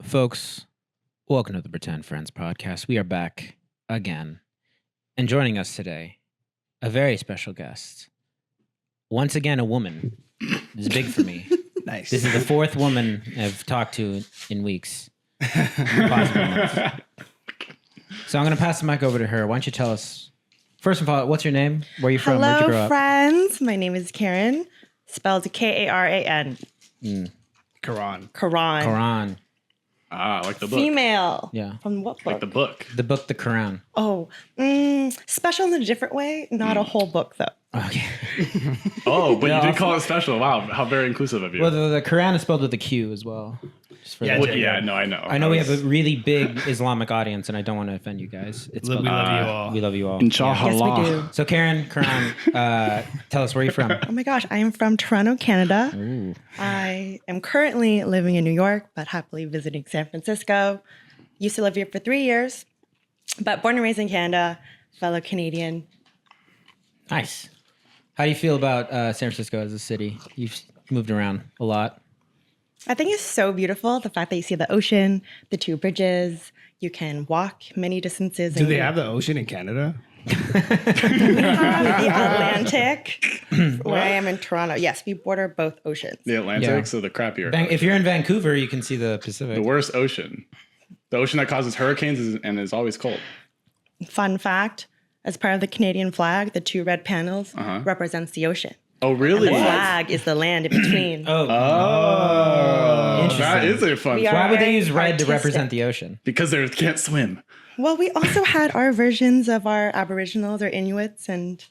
Folks, welcome to the Pretend Friends podcast. We are back again. And joining us today, a very special guest. Once again, a woman. This is big for me. Nice. This is the fourth woman I've talked to in weeks. Possible months. So I'm going to pass the mic over to her. Why don't you tell us, first of all, what's your name? Where are you from? Where'd you grow Hello, up? friends. My name is Karen, spelled Karan. Quran. Quran. Ah, like the book. Female. Yeah. From what book? Like the book. The book, the Quran. Oh, special in a different way. Not a whole book, though. Okay. Oh, but you did call it special. Wow, how very inclusive of you. Well, the Quran is spelled with a Q as well. Just for Yeah, the- Well, yeah, no, I know. I know we have a really big Islamic audience, and I don't want to offend you guys. It's We spelled- love you all. We love you all. Inshallah. Yes, we do. So Karen, Quran, tell us where you're from. Oh my gosh, I am from Toronto, Canada. Ooh. I am currently living in New York, but happily visiting San Francisco. Used to live here for 3 years, but born and raised in Canada, fellow Canadian. Nice. How do you feel about San Francisco as a city? You've moved around a lot. I think it's so beautiful. The fact that you see the ocean, the two bridges, you can walk many distances. Do they have the ocean in Canada? the Atlantic, where I am in Toronto? Yes, we border both oceans. The Atlantic, Yeah. so the crappier. If you're in Vancouver, you can see the Pacific. The worst ocean. The ocean that causes hurricanes and is always cold. Fun fact, as part of the Canadian flag, the two red panels represents the ocean. Oh, really? The flag is the land in between. Oh, Interesting. that is a fun We fact. are- Why would they use very red to artistic. represent the ocean? Because they can't swim. Well, we also had our versions of our Aboriginals or Inuits and...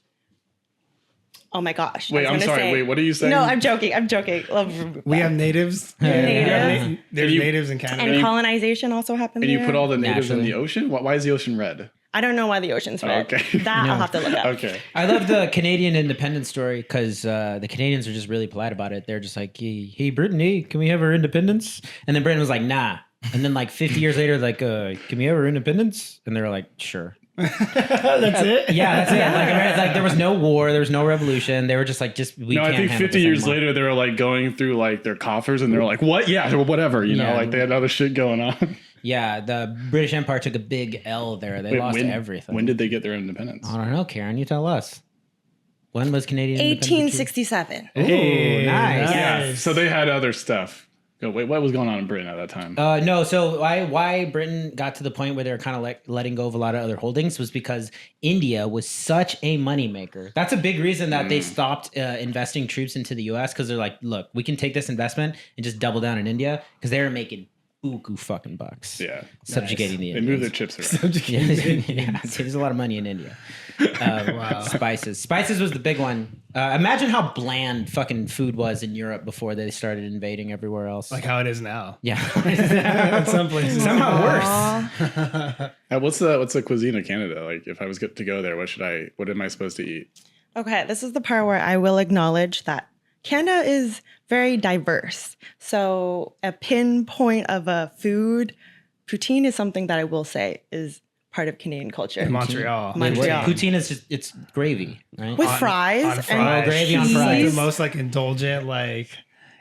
Oh my gosh. Wait, I I'm was gonna sorry. say- Wait, what are you saying? No, I'm joking. We have natives. Native. There's And you- natives in Canada. And colonization also happened And you there. put all the natives in Naturally. the ocean? Why is the ocean red? I don't know why the ocean's red. Okay. That I'll have to look up. Okay. I love the Canadian independence story because the Canadians are just really polite about it. They're just like, hey, Britain, hey, can we have our independence? And then Britain was like, nah. And then like 50 years later, like, can we have our independence? And they were like, sure. That's it? Yeah, that's it. Like there was no war, there was no revolution. They were just like, we No, can't I think handle 50 this years anymore. later, they were like going through like their coffers and they were like, what? Yeah, or whatever, you know, Yeah. like they had other shit going on. Yeah, the British Empire took a big L there. They Wait, lost when, everything. When did they get their independence? I don't know, Karen. You tell us. When was Canadian independence? 1867. Ooh, nice. Yeah, so they had other stuff. Go, wait, what was going on in Britain at that time? No, so why Britain got to the point where they were kind of like letting go of a lot of other holdings was because India was such a moneymaker. That's a big reason that they stopped investing troops into the U.S. because they're like, look, we can take this investment and just double down in India because they were making buku fucking bucks. Yeah. Subjugating the They Indians. moved their chips around. Yeah, see, there's a lot of money in India. Spices was the big one. Imagine how bland fucking food was in Europe before they started invading everywhere else. Like how it is now. Yeah, In some places. somehow worse. What's the cuisine of Canada? Like, if I was to go there, what am I supposed to eat? Okay, this is the part where I will acknowledge that Canada is very diverse. So a pinpoint of a food, poutine is something that I will say is part of Canadian culture. In Montreal. Montreal. Poutine is just it's gravy, right? With On fries fries. and gravy on It's like fries. the most like indulgent, like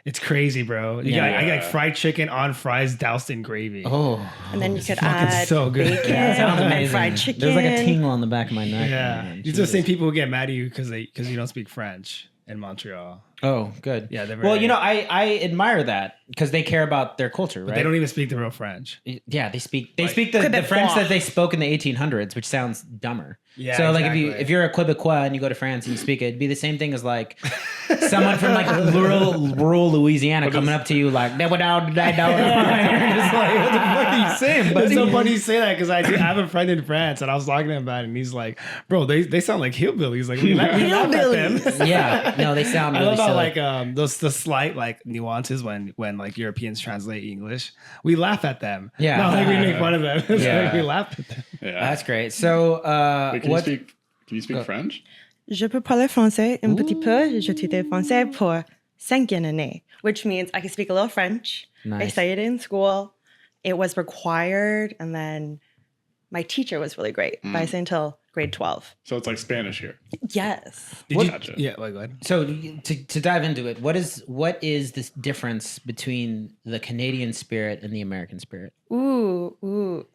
it's crazy, bro. I got fried chicken on fries doused in gravy. Oh, and then you could fucking add so good. bacon that sounds and amazing. fried chicken. There's like a tingle on the back of my neck. Yeah. man. These are the Jesus. same people who get mad at you because you don't speak French in Montreal. Oh, good. Yeah, they're well, very- you know, I admire that because they care about their culture, right? They don't even speak the real French. Yeah, they speak the French that they spoke in the 1800s, which sounds dumber. Yeah, so like exactly. if you're a Quebecois and you go to France and you speak it, it'd be the same thing as like someone from like rural Louisiana coming up to you like You're just like, what the fuck are you saying, buddy? It's so funny you say that because I have a friend in France and I was talking to him about it and he's like, bro, they sound like hillbillies. Like we laugh at them. Yeah, no, they sound I really love how silly. like the slight like nuances when like Europeans translate English, we laugh at them. Yeah. Not like we make fun of them. It's Yeah. like we laugh at them. Yeah. That's great. So Wait, can you speak French? Je peux parler français un petit peu. J'étudie français pour 5 années, which means I can speak a little French. I Nice. studied it in school. It was required, and then my teacher was really great. But I stayed until grade 12. So it's like Spanish here. Yes. Gotcha. Yeah, wait, go ahead. So to dive into it, what is this difference between the Canadian spirit and the American spirit? Ooh.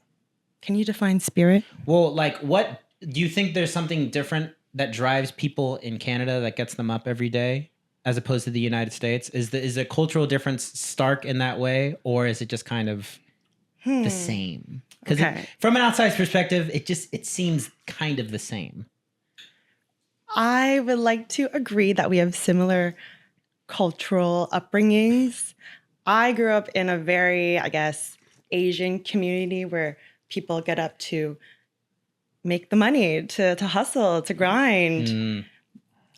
Can you define spirit? Well, like, what do you think? There's something different that drives people in Canada that gets them up every day, as opposed to the United States? Is the cultural difference stark in that way, or is it just kind of the same? Because Okay. from an outside perspective, it seems kind of the same. I would like to agree that we have similar cultural upbringings. I grew up in a very, I guess, Asian community where people get up to make the money, to hustle, to grind.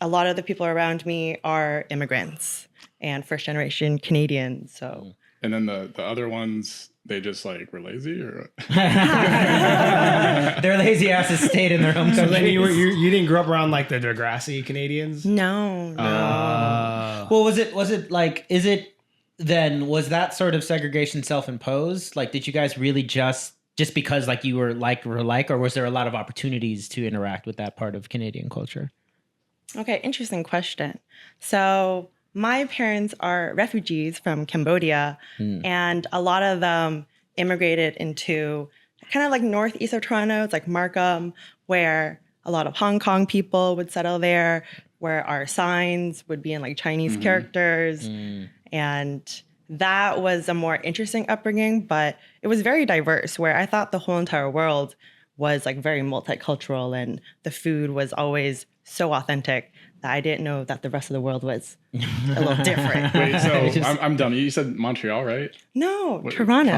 A lot of the people around me are immigrants and first generation Canadians. So And then the other ones, they just like were lazy or Their lazy asses stayed in their home So then countries. you didn't grow up around like the Degrassi Canadians? no. Well, was it like, was that sort of segregation self-imposed? Like, did you guys really just because like you were like, or was there a lot of opportunities to interact with that part of Canadian culture? Okay, interesting question. So my parents are refugees from Cambodia, and a lot of them immigrated into kind of like northeast of Toronto. It's like Markham, where a lot of Hong Kong people would settle there, where our signs would be in like Chinese characters. And that was a more interesting upbringing, but it was very diverse, where I thought the whole entire world was like very multicultural and the food was always so authentic that I didn't know that the rest of the world was a little different. wait, so I'm dumb. You said Montreal, right? No, What- Toronto.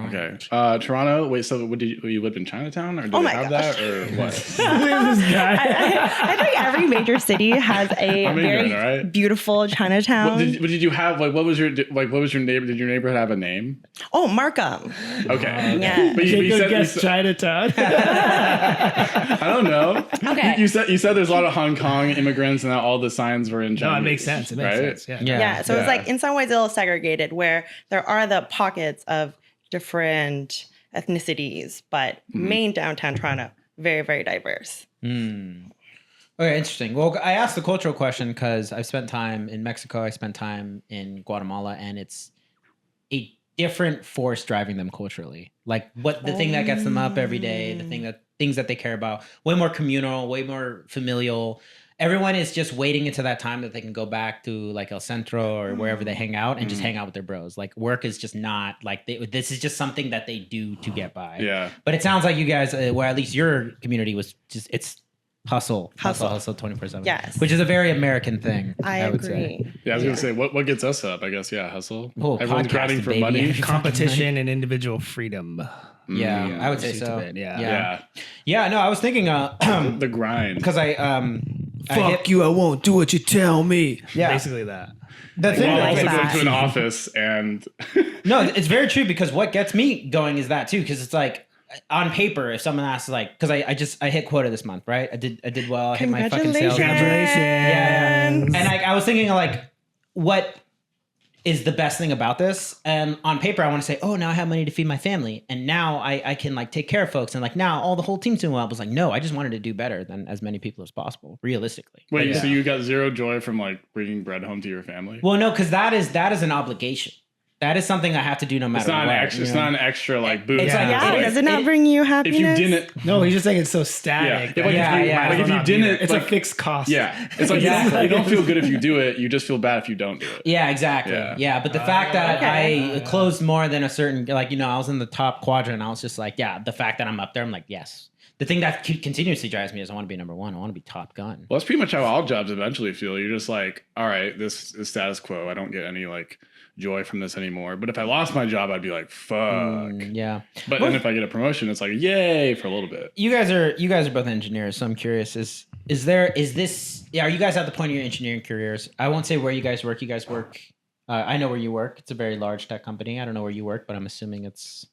Okay. Toronto. Wait, so you lived in Chinatown or did Oh they my have gosh. that or what? This guy. I think every major city has a I'm very ignorant, all right? beautiful Chinatown. What did you have? Like, what was your neighbor? Did your neighborhood have a name? Oh, Markham. Okay. Yeah. But you Jacob said, guessed Chinatown. I don't know. Okay. You said there's a lot of Hong Kong immigrants and that all the signs were in No, Chinese. it makes sense. It makes right? sense. Yeah. Yeah, so it's Yeah. like in some ways a little segregated where there are the pockets of different ethnicities, but main downtown Toronto, very, very diverse. Okay, interesting. Well, I asked the cultural question because I've spent time in Mexico, I spent time in Guatemala, and it's a different force driving them culturally. Like the thing that gets them up every day, things that they care about, way more communal, way more familial. Everyone is just waiting until that time that they can go back to like El Centro or wherever they hang out and just hang out with their bros. Like work is just not like this is just something that they do to get by. Yeah. But it sounds like you guys, where at least your community was just, it's hustle 24/7. Yes. Which is a very American thing. I would say. agree. Yeah, I was gonna say what gets us up. I guess hustle. Oh, Everyone's podcasting, grinding for baby. money. Competition and individual freedom. Yeah, I would say Seems so. a bit, yeah. yeah. Yeah, Yeah, no, I was thinking the grind. because I Fuck you! I won't do what you tell me. Yeah. Basically that. the thing Well, like also that. going to an office and No, it's very true because what gets me going is that too, because it's like on paper, if someone asks like, because I hit quota this month, right? I did well. I hit my fucking sales. Congratulations. Yeah. And I was thinking like, what is the best thing about this? And on paper, I want to say, oh, now I have money to feed my family. And now I can like take care of folks. And like now all the whole team's doing well. I was like, no, I just wanted to do better than as many people as possible, realistically. wait. So you got zero joy from like bringing bread home to your family? Well, no, because that is an obligation. That is something I have to do no matter It's not what. an extra. you It's know? not an extra like boost. It's like- Yeah, It- does it not bring you if happiness? you didn't. No, he's just saying it's so Yeah. static. Like, Yeah, if you, yeah. like if you didn't, It's like, a fixed cost. Yeah, it's like Exactly. you don't feel good if you do it. You just feel bad if you don't do it. Yeah, exactly. Yeah. Yeah, but the fact that okay. I closed more than a certain, like, you know, I was in the top quadrant. I was just like, yeah, the fact that I'm up there, I'm like, yes. The thing that continuously drives me is I want to be number one. I want to be Top Gun. Well, that's pretty much how all jobs eventually feel. You're just like, all right, this is status quo. I don't get any like joy from this anymore. But if I lost my job, I'd be like, fuck. Yeah. But then if I get a promotion, it's like, yay for a little bit. You guys are both engineers, so I'm curious. Are you guys at the point of your engineering careers? I won't say where you guys work. You guys work. I know where you work. It's a very large tech company. I don't know where you work, but I'm assuming it's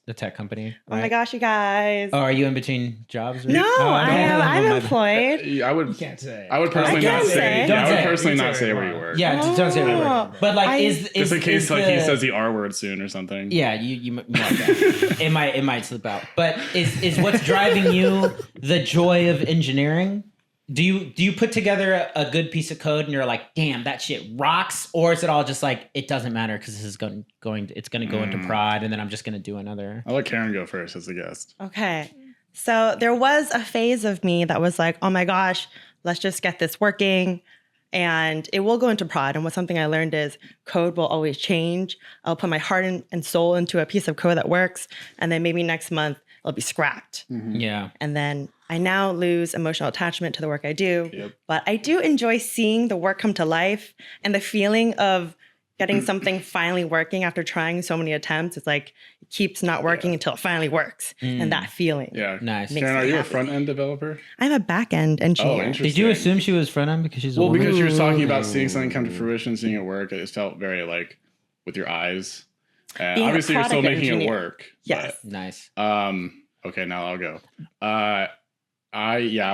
a tech company. Oh my right? gosh, you guys. Oh, are you in between jobs? Or? No, Oh, I'm my- employed. I would. Can't say. I would personally I not can't say. say. Yeah, Don't I would say it. personally You can not say say where where you you are. work. Yeah, don't say it. Oh. But like, I- is Just in case is like he the- says the R word soon or something. Yeah, you might that. it might slip out. But is what's driving you the joy of engineering? Do you put together a good piece of code and you're like, damn, that shit rocks, or is it all just like it doesn't matter because this is going to go into prod and then I'm just gonna do another? I'll let Karen go first as the guest. Okay. So there was a phase of me that was like, oh my gosh, let's just get this working. And it will go into prod. And what something I learned is code will always change. I'll put my heart and soul into a piece of code that works. And then maybe next month it'll be scrapped. Yeah. And then I now lose emotional attachment to the work I do. Yep. But I do enjoy seeing the work come to life and the feeling of getting something finally working after trying so many attempts. It's like it keeps not working until it finally works. And that feeling. Yeah. Nice. Makes Karen, me are you a happy. front end developer? I'm a back-end Oh, engineer. interesting. Did you assume she was front end because she's a Well, woman? because you were talking about seeing something come to fruition, seeing it work, it felt very like with your eyes. Being a Obviously, you're still product making it engineer. work. Yes. Nice. Okay, now I'll go. I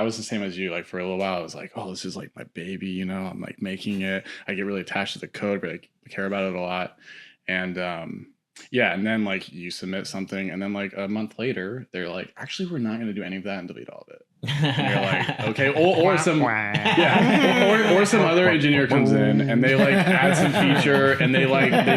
was the same as you. Like for a little while, I was like, oh, this is like my baby, you know. I'm like making it. I get really attached to the code, but I care about it a lot. And and then like you submit something, and then like a month later, they're like, actually, we're not going to do any of that and delete all of it. And you're like, okay, or some or some other engineer comes in and they like add some feature and they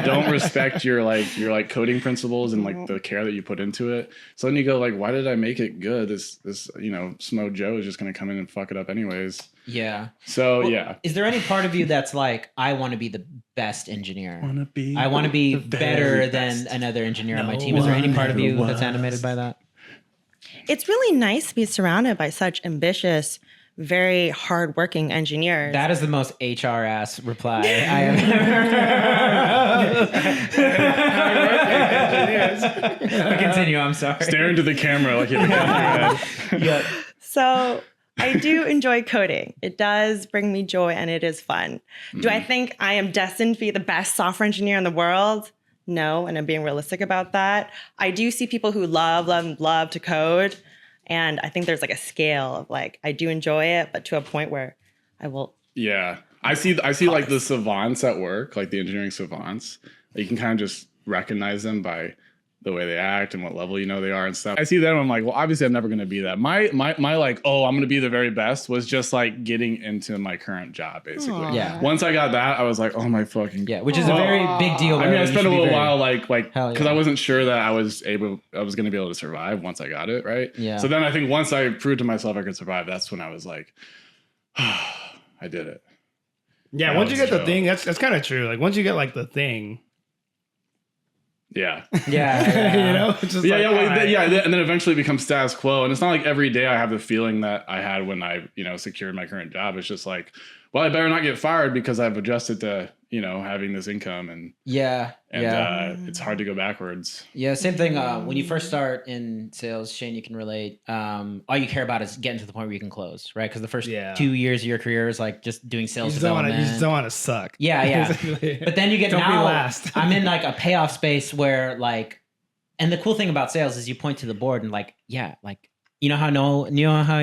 don't respect your coding principles and like the care that you put into it. So then you go like, why did I make it good? This Smo Joe is just gonna come in and fuck it up anyways. Yeah. So Well, yeah. Is there any part of you that's like, I want to be the best engineer? I want to the be very better best. than another engineer on my No team. Is there any one part of you ever that's was. animated by that? It's really nice to be surrounded by such ambitious, very hardworking engineers. That is the most HR ass reply I have ever heard. Continue. I'm sorry. Stare into the camera like you have a gun in your head. Yeah. So I do enjoy coding. It does bring me joy and it is fun. Do I think I am destined to be the best software engineer in the world? No, and I'm being realistic about that. I do see people who love to code. And I think there's like a scale of like, I do enjoy it, but to a point where I will. Yeah. I see like the savants at work, like the engineering savants. You can kind of just recognize them by the way they act and what level they are and stuff. I see them, I'm like, well, obviously I'm never gonna be that. My like, oh, I'm gonna be the very best was just like getting into my current job, basically. Aw. Yeah. Once I got that, I was like, oh my fucking Yeah, which is a very big deal. I mean, I spent a little while like Hell because yeah. I wasn't sure that I was going to be able to survive once I got it, right? Yeah. So then I think once I proved to myself I could survive, that's when I was like, I did it. Yeah, That once you was get the Joe. thing, that's kind of true. Like once you get like the thing, Yeah. Yeah. it's just Yeah, like, yeah, well, all right. yeah, and then eventually it becomes status quo. And it's not like every day I have the feeling that I had when I, secured my current job. It's just like, well, I better not get fired because I've adjusted to, having this income and Yeah. it's hard to go backwards. Yeah, same thing. When you first start in sales, Shane, you can relate. All you care about is getting to the point where you can close, right? Because the first 2 years of your career is like just doing sales You development. just don't want to suck. Yeah. Basically. But then you get Don't be now. last. I'm in like a payoff space where like, and the cool thing about sales is you point to the board and like, yeah, like. You know how I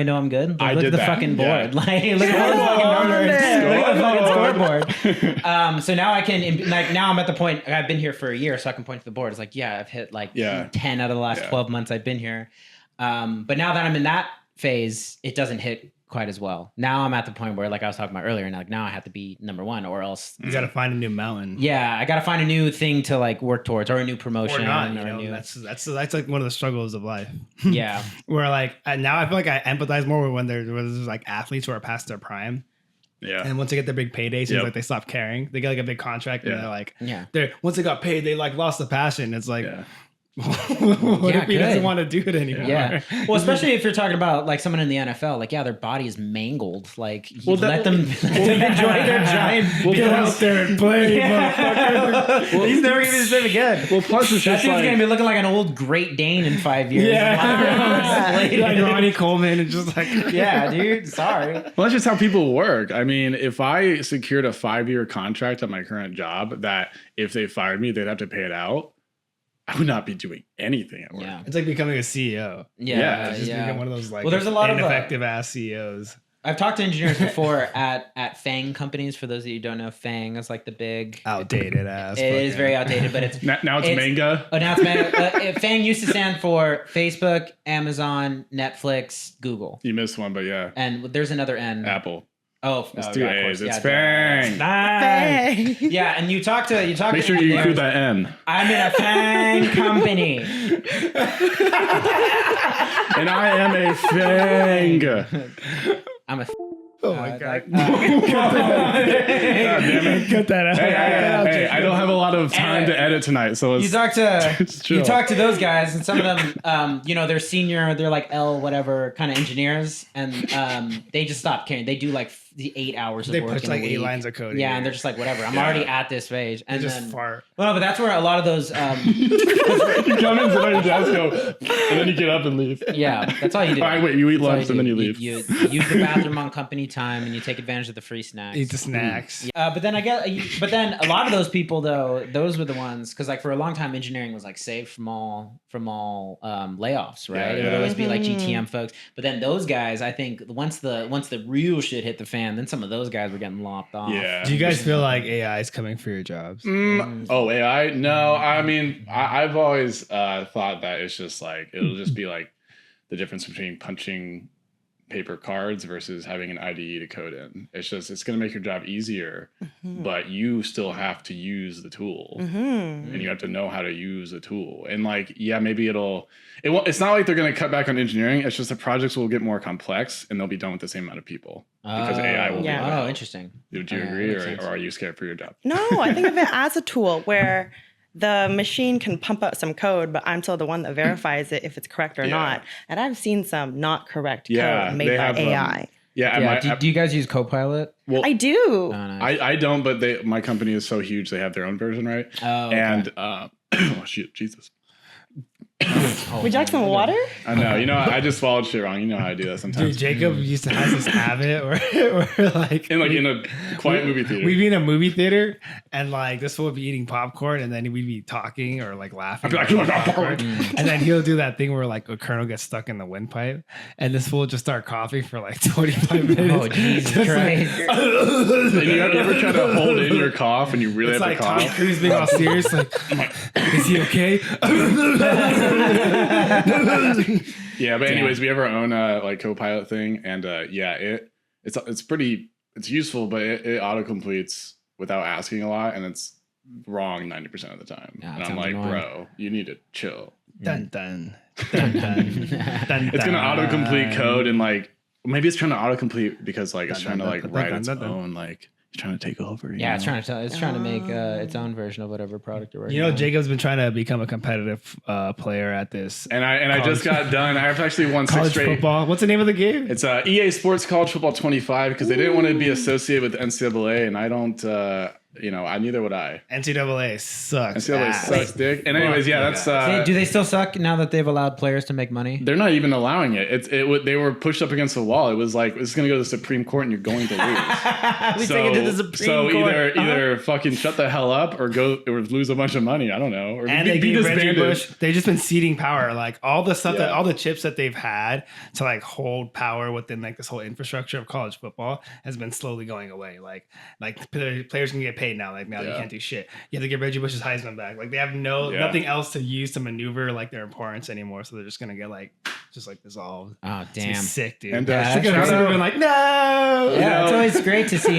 know I'm good? Like, I look did at the that. fucking Yeah. board. Like look at all the fucking numbers. Look at the fucking scoreboard. So now I can now I'm at the point I've been here for a year, so I can point to the board. It's like, yeah, I've hit like 10 out of the last 12 months I've been here. But now that I'm in that phase, it doesn't hit quite as well. Now I'm at the point where, like I was talking about earlier, and like now I have to be number one, or else You got to find a new mountain. yeah, I got to find a new thing to like work towards, or a new Or promotion, not, or a new that's like one of the struggles of life. yeah. Where like now I feel like I empathize more with when there's like athletes who are past their prime, Yeah. and once they get their big payday, seems Yep. like they stop caring. They get like a big contract, and Yeah. they're like, Yeah. once they got paid, they like lost the passion. It's like, Yeah. what Yeah, if he doesn't good. want to do it anymore? Yeah. Well, especially if you're talking about like someone in the NFL, like, yeah, their body is mangled. Like, you Well, let them enjoy their giant. Get out there and play, Well, he's never going to do it again. Well, plus it's That just dude's like, going to be looking like an old Great Dane in 5 years. Yeah. Yeah, like Ronnie Coleman and just like yeah, dude. Sorry. well, that's just how people work. I mean, if I secured a 5-year contract at my current job that if they fired me, they'd have to pay it out, I would not be doing anything at work. Yeah. It's like becoming a CEO. Yeah, Just become one of those like Well, there's a lot of, ineffective ass CEOs. I've talked to engineers before at FANG companies. For those of you who don't know, FANG is like the big Outdated ass. It is very outdated, but it's Now it's manga. Oh, now it's manga. FANG used to stand for Facebook, Amazon, Netflix, Google, You missed one, but yeah. and there's another N. Apple. Oh, It's oh, two yeah, of A's. course. It's Yeah, FANG. Bang. Yeah, and you talk to Make to sure you include engineers. that N. I'm in a FANG company. And I am a FANG. I'm a. Oh my god. God damn it. Cut that out. Hey, I don't have a lot of time to edit tonight, so You it's talk to It's chill. you talk to those guys, and some of them, they're senior, they're like L whatever kind of engineers, and they just stop caring. They do like the 8 hours of They work push in like a 8 week. lines of code. Yeah, and they're just like, whatever. I'm Yeah. already at this page, they and just then fart. well, no, but that's where a lot of those. you come in, sit on your desk, go, and then you get up and leave. Yeah, that's all you do. All right, wait, you eat That's all lunch and then you leave. You use the bathroom on company time, and you take advantage of the free snacks. Eat the snacks. But then a lot of those people though, those were the ones because like for a long time, engineering was like saved from all layoffs, right? Yeah, It would yeah. always be like Mhm. GTM folks. But then those guys, I think once the real shit hit the fan, then some of those guys were getting lopped off. Yeah. Do you guys feel like AI is coming for your jobs? Oh, AI? No, I mean, I've always thought that it's just like, it'll just be like the difference between punching paper cards versus having an IDE to code in. It's going to make your job easier, but you still have to use the tool. Mm-hmm. And you have to know how to use the tool. And like, yeah, maybe it's not like they're going to cut back on engineering. It's just the projects will get more complex and they'll be done with the same amount of people because AI will Yeah. be able to Oh, help. interesting. Do you Yeah, agree that makes or sense. are you scared for your job? No, I think of it as a tool where the machine can pump out some code, but I'm still the one that verifies it if it's correct or Yeah. not. And I've seen some not correct Yeah, code made they by have, AI. Yeah. Yeah. Do you guys use Copilot? well, I do. Oh, nice. I don't, but my company is so huge they have their own version, right? Oh, okay. And oh shit, Jesus! Would you like some water? I know, I just swallowed shit wrong. You know how I do that Dude, sometimes. Jacob used to have this habit where like in a quiet movie theater. we'd be in a movie theater and like this fool would be eating popcorn and then we'd be talking or like laughing. I'd be like, about popcorn. And then he'll do that thing where like a kernel gets stuck in the windpipe and this fool will just start coughing for like 25 minutes. Oh, Jesus Just like- Christ. And you ever try to hold in your cough and you really It's have like to Tom cough? Cruise being all serious, like, is he okay? Yeah, but anyways, we have our own like Copilot thing, and it's useful, but it auto completes without asking a lot, and it's wrong 90% of the time. Yeah, and that I'm sounds like, annoying. bro, you need to chill. Dun dun. Dun dun. Dun, It's gonna dun. autocomplete code and like maybe it's trying to autocomplete because like it's Dun, trying to dun, like dun, write dun, its dun, dun. own like it's trying to take over. Yeah, it's know? trying to make its own version of whatever product you're working You know, on. Jacob's been trying to become a competitive player at this And I just got done. I've actually won 6 college straight. football. What's the name of the game? It's EA Sports College Football 25 because they didn't want to be associated with NCAA, and I don't. Neither would I. NCAA sucks. NCAA ass. sucks dick. And anyways, yeah, that's. Do they still suck now that they've allowed players to make money? They're not even allowing it. They were pushed up against the wall. It was like it's going to go to the Supreme Court, and you're going to lose. We take it to the Supreme Court. Either fucking shut the hell up or lose a bunch of money. I don't know. Or And be they gave Reggie disbanded. Bush. They've just been ceding power, like all the stuff Yeah. all the chips that they've had to like hold power within like this whole infrastructure of college football has been slowly going away. Like players can get paid now. Like now you Yeah. can't do shit. You have to get Reggie Bush's Heisman back. Like they have Yeah. nothing else to use to maneuver like their importance anymore. So they're just gonna get just dissolved. Oh, It's gonna damn. be sick, dude. And, Yeah, Sick of that's everyone right. being like, no. Yeah, it's know- always great to see.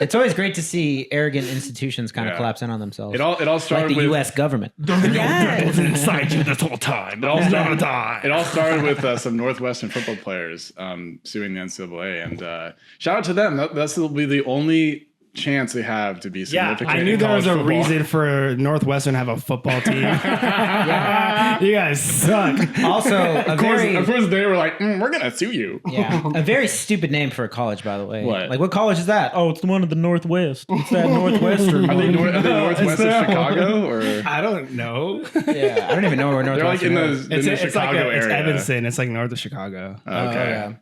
It's always great to see arrogant institutions kind of Yeah. collapse in on themselves. It all like started the with U.S. government. Yes. inside you this whole time. It all started with some Northwestern football players suing the NCAA, and shout out to them. That's will be the only chance they have to be Yeah, significant. I knew in there was a college football. reason for Northwestern to have a football team. You guys suck. Also, a Of course, they were like, we're gonna sue you. a very stupid name for a college, by the way. What? Like, what college is that? Oh, it's the one of the Northwest. It's that Northwestern. Are they Northwest of that one. Chicago or? I don't know. Yeah, I don't even know where They're like in Northwestern is. the Chicago It's area. Evanston. It's like north of Chicago. Okay. yeah.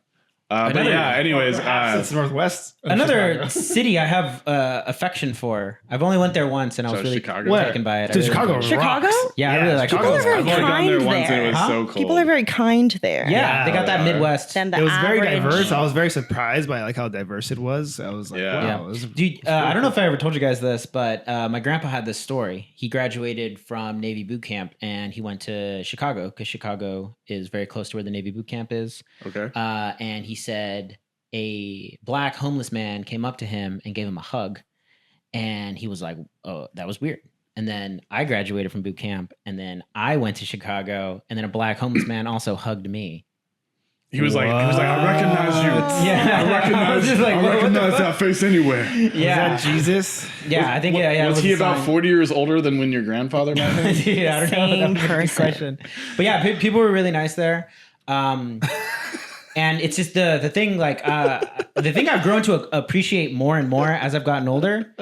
But Another- yeah, anyways, It's northwest. of Another Chicago. city I have affection for. I've only went there once, and I was So really Chicago? taken by it. I Dude, really Chicago enjoyed it. Chicago? rocks. Yeah, I really like People Chicago. are very I've only gone there kind once, and it there. was Huh? so cold. People are very kind there. Yeah, they got that they are. Midwest. Than the It was very average. diverse. I was very surprised by like how diverse it was. I was like, Yeah. wow. Yeah. It was, Dude, I don't know if I ever told you guys this, but my grandpa had this story. He graduated from Navy boot camp and he went to Chicago because Chicago is very close to where the Navy boot camp is. Okay. And he said a black homeless man came up to him and gave him a hug. And he was like, oh, that was weird. And then I graduated from boot camp and then I went to Chicago and then a black homeless man also hugged me. He was like, I recognize you. Yeah. I recognize, I was just like, I what the recognize fuck? that face anywhere. Yeah. was that Jesus? Yeah, I think yeah. Was it he a about sign. 40 years older than when your grandfather met him? Dude, I don't know. Same That was a good person. question. But yeah, people were really nice there. And it's just the thing, like the thing I've grown to appreciate more and more as I've gotten older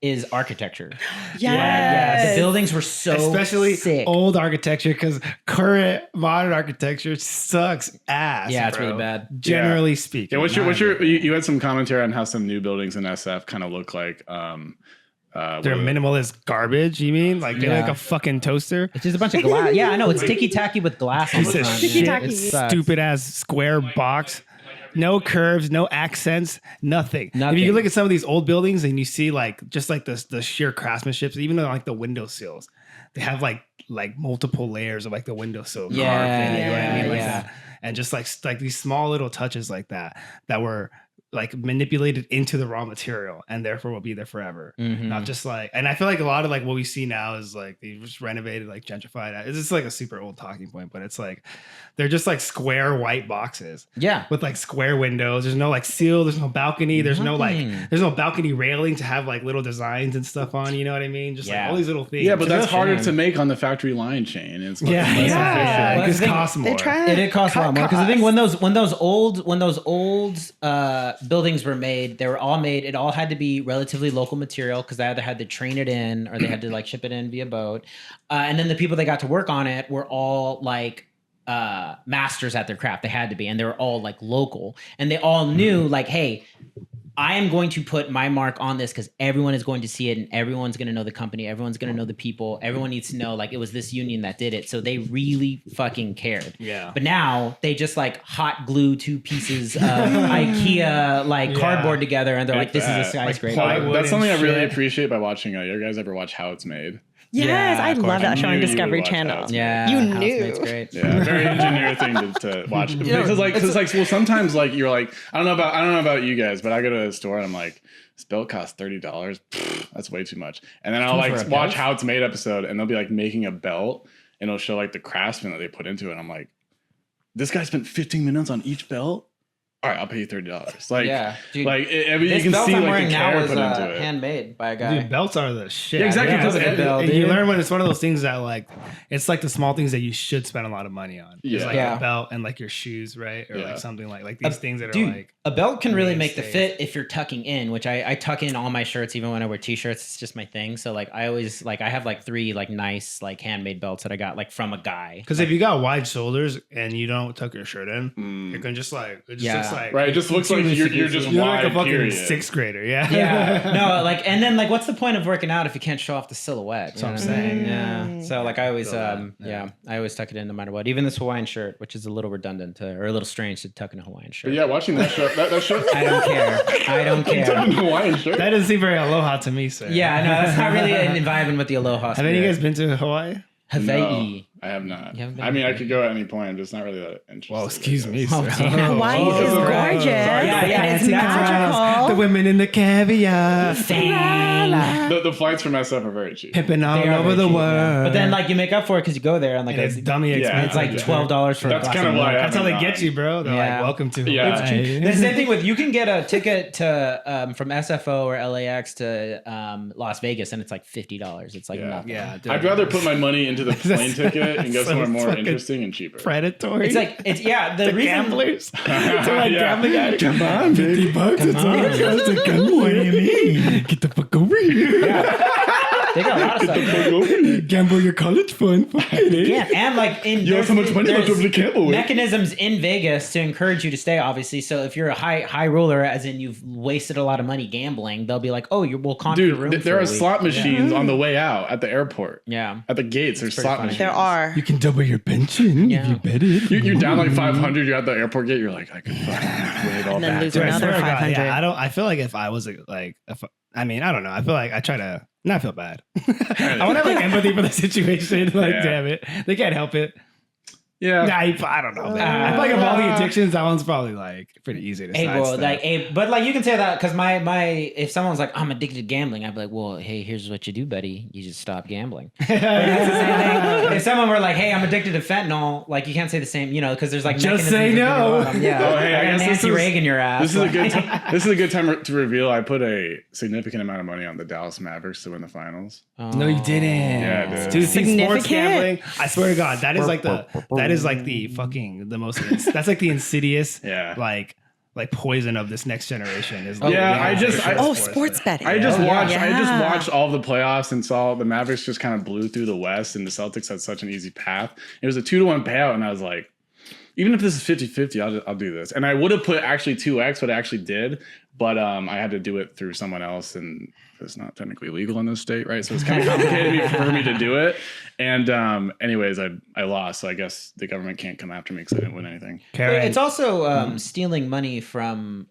is architecture. Yes. Yeah, the buildings were so Especially sick. old architecture, because current modern architecture sucks ass. Yeah, it's bro. really bad. Generally speaking. Yeah, you had some commentary on how some new buildings in SF kind of look like They're minimalist garbage, you mean? Like they're Yeah. like a fucking toaster? It's just a bunch of glass. Yeah, I know. It's ticky tacky with glass on the Piece of front. shit, Yeah, it sucks. stupid ass square box. No curves, no accents, nothing. Nothing. If you look at some of these old buildings and you see like just like the sheer craftsmanship, even though like the windowsills, they have like multiple layers of like the windowsill carved in, you know what I mean? Like yeah. that. And just like these small little touches like that were like manipulated into the raw material and therefore will be there forever. Mhm. Not just like, and I feel like a lot of like what we see now is like they just renovated, like gentrified. It's just like a super old talking point, but it's like they're just like square white boxes Yeah. with like square windows. There's no like seal, there's no balcony, there's no Nothing. balcony railing to have like little designs and stuff on, you know what I mean? Just Yeah. like all these little things. Yeah, but It's a that's real harder shame. to make on the factory line chain. It's yeah, less yeah, Well, it just the thing- costs more. They try It did cost a lot more because the thing costs. when those old buildings were made, they were all made. It all had to be relatively local material because they either had to train it in or they had to like ship it in via boat. And then the people that got to work on it were all like masters at their craft. They had to be, and they were all like local, and they all knew like, hey, I am going to put my mark on this because everyone is going to see it and everyone's going to know the company. Everyone's going to know the people. Everyone needs to know like it was this union that did it. So they really fucking cared. Yeah. But now they just like hot glue two pieces of IKEA like cardboard together and they're like, this is a skyscraper. plywood. That's something I and really shit. appreciate by watching. You guys ever watch How It's Made? Yes, Yeah, I of course. love that I show on knew you Discovery would watch Channel. that. Yeah. You Housemate's knew. great. Yeah, very engineer thing to watch. Because like well, sometimes like you're like I don't know about you guys, but I go to a store and I'm like, this belt costs $30. That's way too much. And then I'll For a like belt? watch How It's Made episode, and they'll be like making a belt, and it'll show like the craftsman that they put into it. And I'm like, this guy spent 15 minutes on each belt. All right, I'll pay you $30. Like, Yeah, dude. like I mean, you This can belt see I'm like wearing the now care is put into it. handmade by a guy. Dude, belts are the shit. Yeah, exactly, because of the belt, you dude. learn when it's one of those things that like it's like the small things that you should spend a lot of money on. It's Yeah. like Yeah. a belt and like your shoes, right? Or Yeah. like something like these things that are Dude, like a belt can really make the mainstays. fit if you're tucking in, which I tuck in all my shirts, even when I wear t-shirts. It's just my thing. So like I always like I have like 3 like nice like handmade belts that I got like from a guy. because if you got wide shoulders and you don't tuck your shirt in, Mm. you're gonna just like it just Yeah. looks like Right, it just looks like you're just you're wide. like a fucking period. 6th grader. Yeah. Yeah, no, like and then like what's the point of working out if you can't show off the silhouette? You know what I'm saying? Yeah. So like I always Feel that, yeah, I always tuck it in no matter what. Even this Hawaiian shirt, which is a little redundant or a little strange to tuck in a Hawaiian shirt. But yeah, watching that show, that show. I don't care. I don't Tucking care. Hawaiian shirt. That doesn't seem very aloha to me, sir. Yeah, no, that's not really an vibing with the aloha. Have any of you spirit. guys been to Hawaii? Hawaii? No, I have not. You haven't been I mean, to I could go at any point. I'm just not really that interested. Well, excuse me, Oh, sir. damn. Hawaii Oh, is sorry. gorgeous. Yeah, yeah, and it's it's magical. The women in the caviar. Fang. The flights from SF are very cheap. Pimping all They are over very the cheap, world. yeah. But then like you make up for it because you go there and like and it's it's, dummy Yeah, expensive. it's like yeah. $12 for That's a glass kind of of why milk. That's how they haven't get you, bro. They're Yeah. like, welcome to Yeah. Hawaii. It's the same thing with you can get a ticket to from SFO or LAX to Las Vegas and it's like $50. It's like Yeah. nothing. Yeah, dude. I'd rather put my money into the plane ticket and go so somewhere more fucking interesting and cheaper. predatory. It's like it's yeah the the reason gamblers. to like Yeah. gambling guy. Come on, baby. $50. It's all on. it's like, what do you mean? Get the fuck over here. They got a lot of stuff. Gamble your college fund. Yeah, and like You have so much money left over to gamble with. mechanisms in Vegas to encourage you to stay. Obviously, so if you're a high roller, as in you've wasted a lot of money gambling, they'll be like, "Oh, we'll comp your room." Dude, there are slot machines on the way out at the airport. Yeah, At the gates, there's slot funny. machines. There are. You can double your pension if you bet it. You're down like 500. You're at the airport gate. You're like, I could fucking win it all And then back. lose Dude, I another swear to God, 500. yeah, I feel like if I was like, I don't know. I feel like I try to not feel bad. I want to have like empathy for the situation. Like, Yeah. damn it, they can't help it. Yeah. Nah, I don't know. Man. I feel like of all the addictions, that one's probably like pretty easy to hey, bro, sidestep. but like you can say that because if someone's like, "I'm addicted to gambling," I'd be like, "Well, hey, here's what you do, buddy. You just stop gambling." It's the same thing. If someone were like, "Hey, I'm addicted to fentanyl," like you can't say the same, because there's like Just mechanisms say of no. getting a lot of- Yeah, Oh, hey, I I got guess this Nancy is- Reagan your ass. This is a good. This is a good time to reveal. I put a significant amount of money on the Dallas Mavericks to win the finals. No, you didn't. Yeah, I did. Dude, see, sports Significant. gambling. I swear to God, that is like the fucking the most. That's like the insidious, Yeah. like poison of this next generation. Is Sports betting. I just watched. I just Yeah. watched all the playoffs and saw the Mavericks just kind of blew through the West, and the Celtics had such an easy path. It was a 2-1 payout, and I was like, even if this is 50-50, I'll do this. And I would have put actually 2x, what I actually did, but I had to do it through someone else, and it's not technically legal in this state, right? So it's kind of complicated for me to do it. And anyways, I lost, so I guess the government can't come after me because I didn't win anything. Karen, It's also stealing money from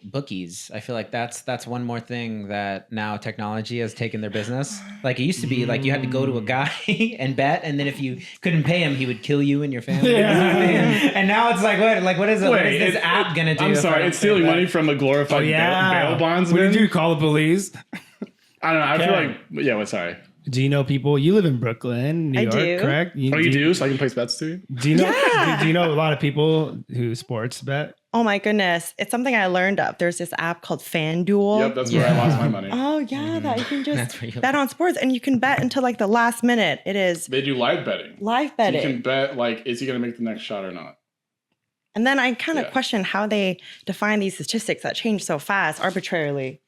bookies. I feel like that's one more thing that now technology has taken their business. Like it used to be like you had to go to a guy and bet, and then if you couldn't pay him, he would kill you and your family. And now it's like what is it? What is this app gonna do? I'm if I sorry, don't it's pay stealing back? money from a glorified bail bondsman. What did you call the police? I don't know. I Karen. feel like, yeah, sorry. Do you know people? You live in Brooklyn, New I York, do. correct? Oh, you do? So I can place bets to you? Do you know? Yeah. Do you know a lot of people who sports bet? Oh my goodness. It's something I learned of. There's this app called FanDuel. Yep, that's where I lost my money. Oh yeah, that you can That's just where you- bet on sports and you can bet until like the last minute. It is They do live betting. live So betting. you can bet, like, is he going to make the next shot or not? And then I kind of Yeah. question how they define these statistics that change so fast arbitrarily.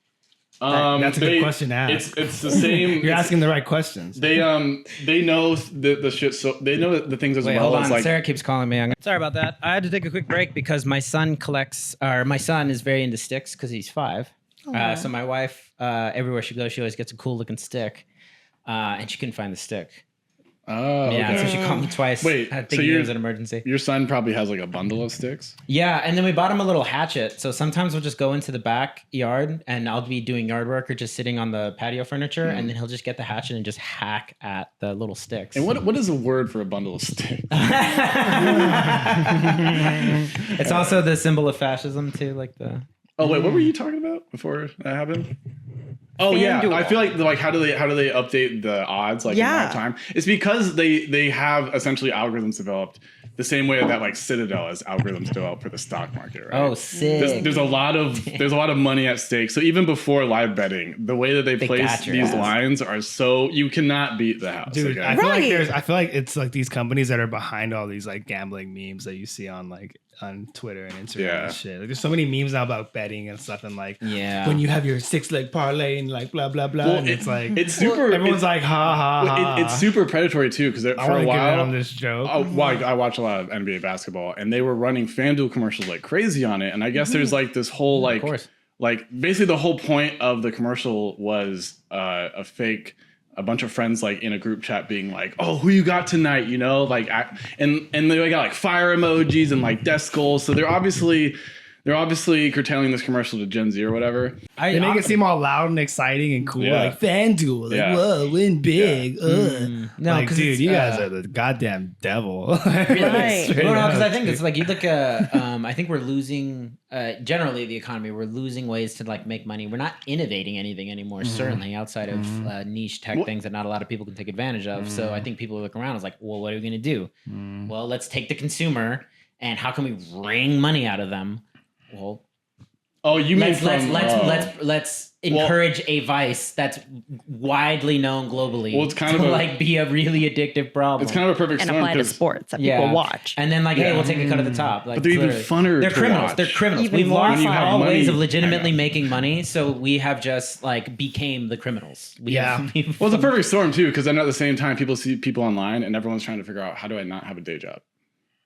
That's a good question to ask. It's the same. You're asking the right questions. They know the shit, so they know the things as Wait, well hold as on. like. Sarah keeps calling me. Sorry about that. I had to take a quick break because my son is very into sticks because he's 5. So my wife, everywhere she goes, she always gets a cool looking stick, and she couldn't find the stick. Oh, Yeah, okay. so she called me twice. Wait, I so think it you're- was an emergency. Your son probably has like a bundle of sticks. Yeah, and then we bought him a little hatchet. So sometimes we'll just go into the backyard and I'll be doing yard work or just sitting on the patio furniture, and then he'll just get the hatchet and just hack at the little sticks. And what is a word for a bundle of sticks? It's also the symbol of fascism too, like the. Oh wait, what were you talking about before that happened? Oh yeah, FanDuel. I feel like how do they update the odds like in Yeah. real time? It's because they have essentially algorithms developed the same way that like Citadel has algorithms developed for the stock market, right? Oh, sick. There's a lot of money at stake. So even before live betting, the way that they place got your these ass. lines are so you cannot beat the house. Dude, okay? I feel like Right. I feel like it's like these companies that are behind all these like gambling memes that you see on like on Twitter and Instagram Yeah. and shit. Like there's so many memes now about betting and stuff and like Yeah. when you have your 6-leg parlay and like blah blah blah. Well, and it's like it's super. everyone's like ha ha ha. it's super predatory too because I for want a to get in while. on this joke. I watch a lot of NBA basketball, and they were running FanDuel commercials like crazy on it. And I guess there's like this whole like course. like basically the whole point of the commercial was a bunch of friends like in a group chat being like, "Oh, who you got tonight?" You know, like and they got like fire emojis and like death skulls. So they're obviously curtailing this commercial to Gen Z or whatever. They make it seem all loud and exciting and cool, Yeah. like FanDuel, like Yeah. whoa, win big. No, like, because dude, you guys are the goddamn devil. Right. Straight No, up, because I think dude. it's like you look at. I think we're losing. Generally, the economy, we're losing ways to like make money. We're not innovating anything anymore. Certainly outside of niche tech things that not a lot of people can take advantage of. So I think people look around. It's like, well, what are we going to do? Well, let's take the consumer and how can we wring money out of them? Well, Oh, you mean let's encourage a vice that's widely known globally. Well, it's kind of like be a really addictive problem. It's kind of a perfect And storm apply to sports that people watch. And then hey, we'll take a cut at the top. Like, but they're even funner. They're to criminals. watch. They're criminals. Even We've more lost fun. all money- ways of legitimately making money, so we have just became the criminals. Yeah. Well, it's a perfect storm too, because then at the same time, people see people online, and everyone's trying to figure out how do I not have a day job,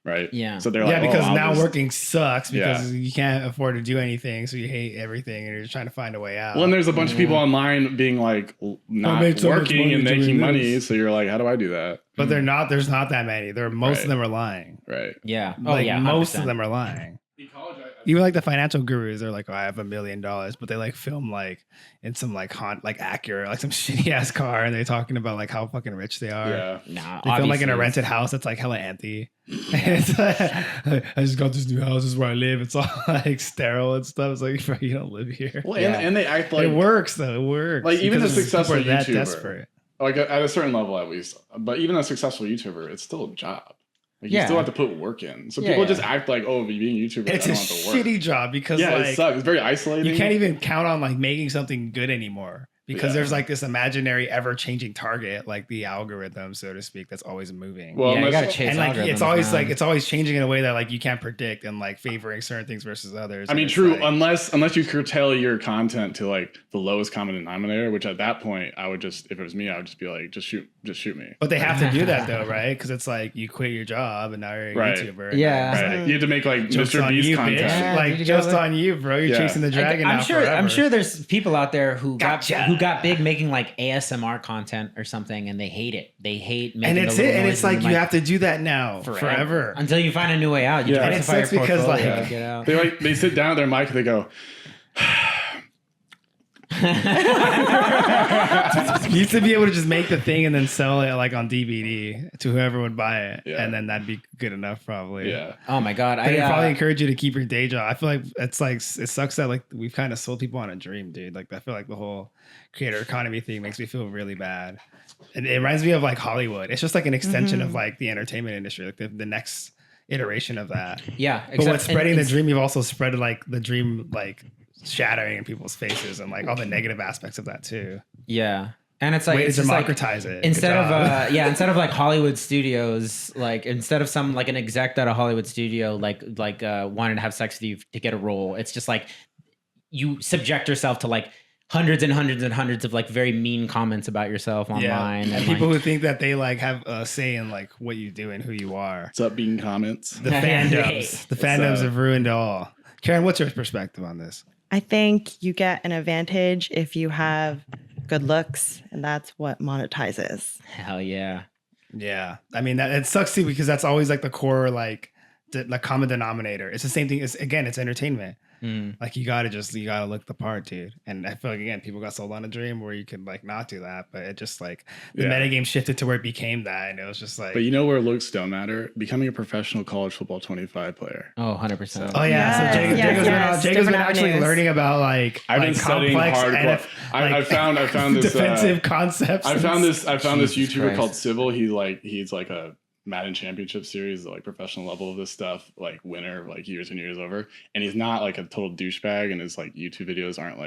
right? Yeah. So they're like, because I'll now just- working sucks because you can't afford to do anything, so you hate everything, and you're just trying to find a way out. Well, and there's a bunch of people online being like not made so much working money and making doing money. this. So you're like, how do I do that? But they're not. There's not that many. Most of Right. them are lying. Right. Yeah. Oh Like yeah. most 100%. of them are lying. Even like the financial gurus, they're like, "Oh, I have $1 million," but they film in some Acura, some shitty ass car, and they're talking about how fucking rich they are. Yeah. Nah, They film in a obviously rented house that's hella empty. It's I just got this new house. This is where I live. It's all sterile and stuff. It's like, bro, you don't live here. Well, Yeah. and they act like it works though. It works. Like, even because a successful people are that YouTuber. desperate. like at a certain level at least. But even a successful YouTuber, it's still a job. Like, you Yeah. still have to put work in. So Yeah, people yeah. just act like, oh, being a YouTuber, It's I a don't have to work. shitty job because Yeah, it sucks. It's very isolating. you can't even count on making something good anymore because Yeah. there's this imaginary ever-changing target, like the algorithm, so to speak, that's always moving. Well, Yeah, you unless- gotta chase and it's algorithms, always man. it's always changing in a way that you can't predict and favoring certain things versus others. I And mean, it's true. Unless you curtail your content to the lowest common denominator, which at that point I would just, if it was me, I would just be like, just shoot me. but they have to do that though, right? Because it's you quit your job and now you're a Right. YouTuber. and Yeah. it's Right. You have to make Jokes Mr. on Beast you, content. bitch. Yeah, dude, you Just gotta- on you, bro. You're Yeah. chasing the dragon. I'm now sure. forever. I'm sure there's people out there who Gotcha. got big making ASMR content or something, and they hate it. They hate making. And it's the little and it's noises you have to do that now forever. until you find a new way out. You Yeah. And it diversify sucks your because, portfolio, get out. They sit down at their mic and they go, You used to be able to just make the thing and then sell it on DVD to whoever would buy it, Yeah. and then that'd be good enough probably. yeah. Oh my god! But I probably encourage you to keep your day job. I feel like it's it sucks that we've kind of sold people on a dream, dude. I feel like the whole creator economy thing makes me feel really bad. And it reminds me of Hollywood. It's just an extension of the entertainment industry, the next iteration of that. yeah. But with spreading the dream, you've also spread the dream shattering in people's faces and all the negative aspects of that too. Yeah, and it's Way to it's just democratize it. Good instead of job. instead of Hollywood studios, instead of some an exec at a Hollywood studio wanting to have sex with you to get a role, it's just you subject yourself to hundreds and hundreds and hundreds of very mean comments about yourself online, and people who think that they have a say in what you do and who you are. What's up, being comments? The fandoms, the fandoms have ruined it all. Karen, what's your perspective on this? I think you get an advantage if you have good looks, and that's what monetizes. hell yeah. Yeah, I mean it sucks too because that's always the core the common denominator. It's the same thing. It's entertainment. Mm. You gotta look the part, dude. And I feel again, people got sold on a dream where you could not do that, but it just the Yeah. metagame shifted to where it became that, and it was just But you know where looks don't matter? Becoming a professional college football 25 player. Oh, 100%. oh yeah. So Yes, Jacob's been different actually avenues. learning about I've been studying complex hardcore. I found this defensive concepts. I found this Jesus YouTuber Christ. called Sybil. He's a Madden Championship Series, professional level of this stuff, winner, years and years over. And he's not a total douchebag, and his YouTube videos aren't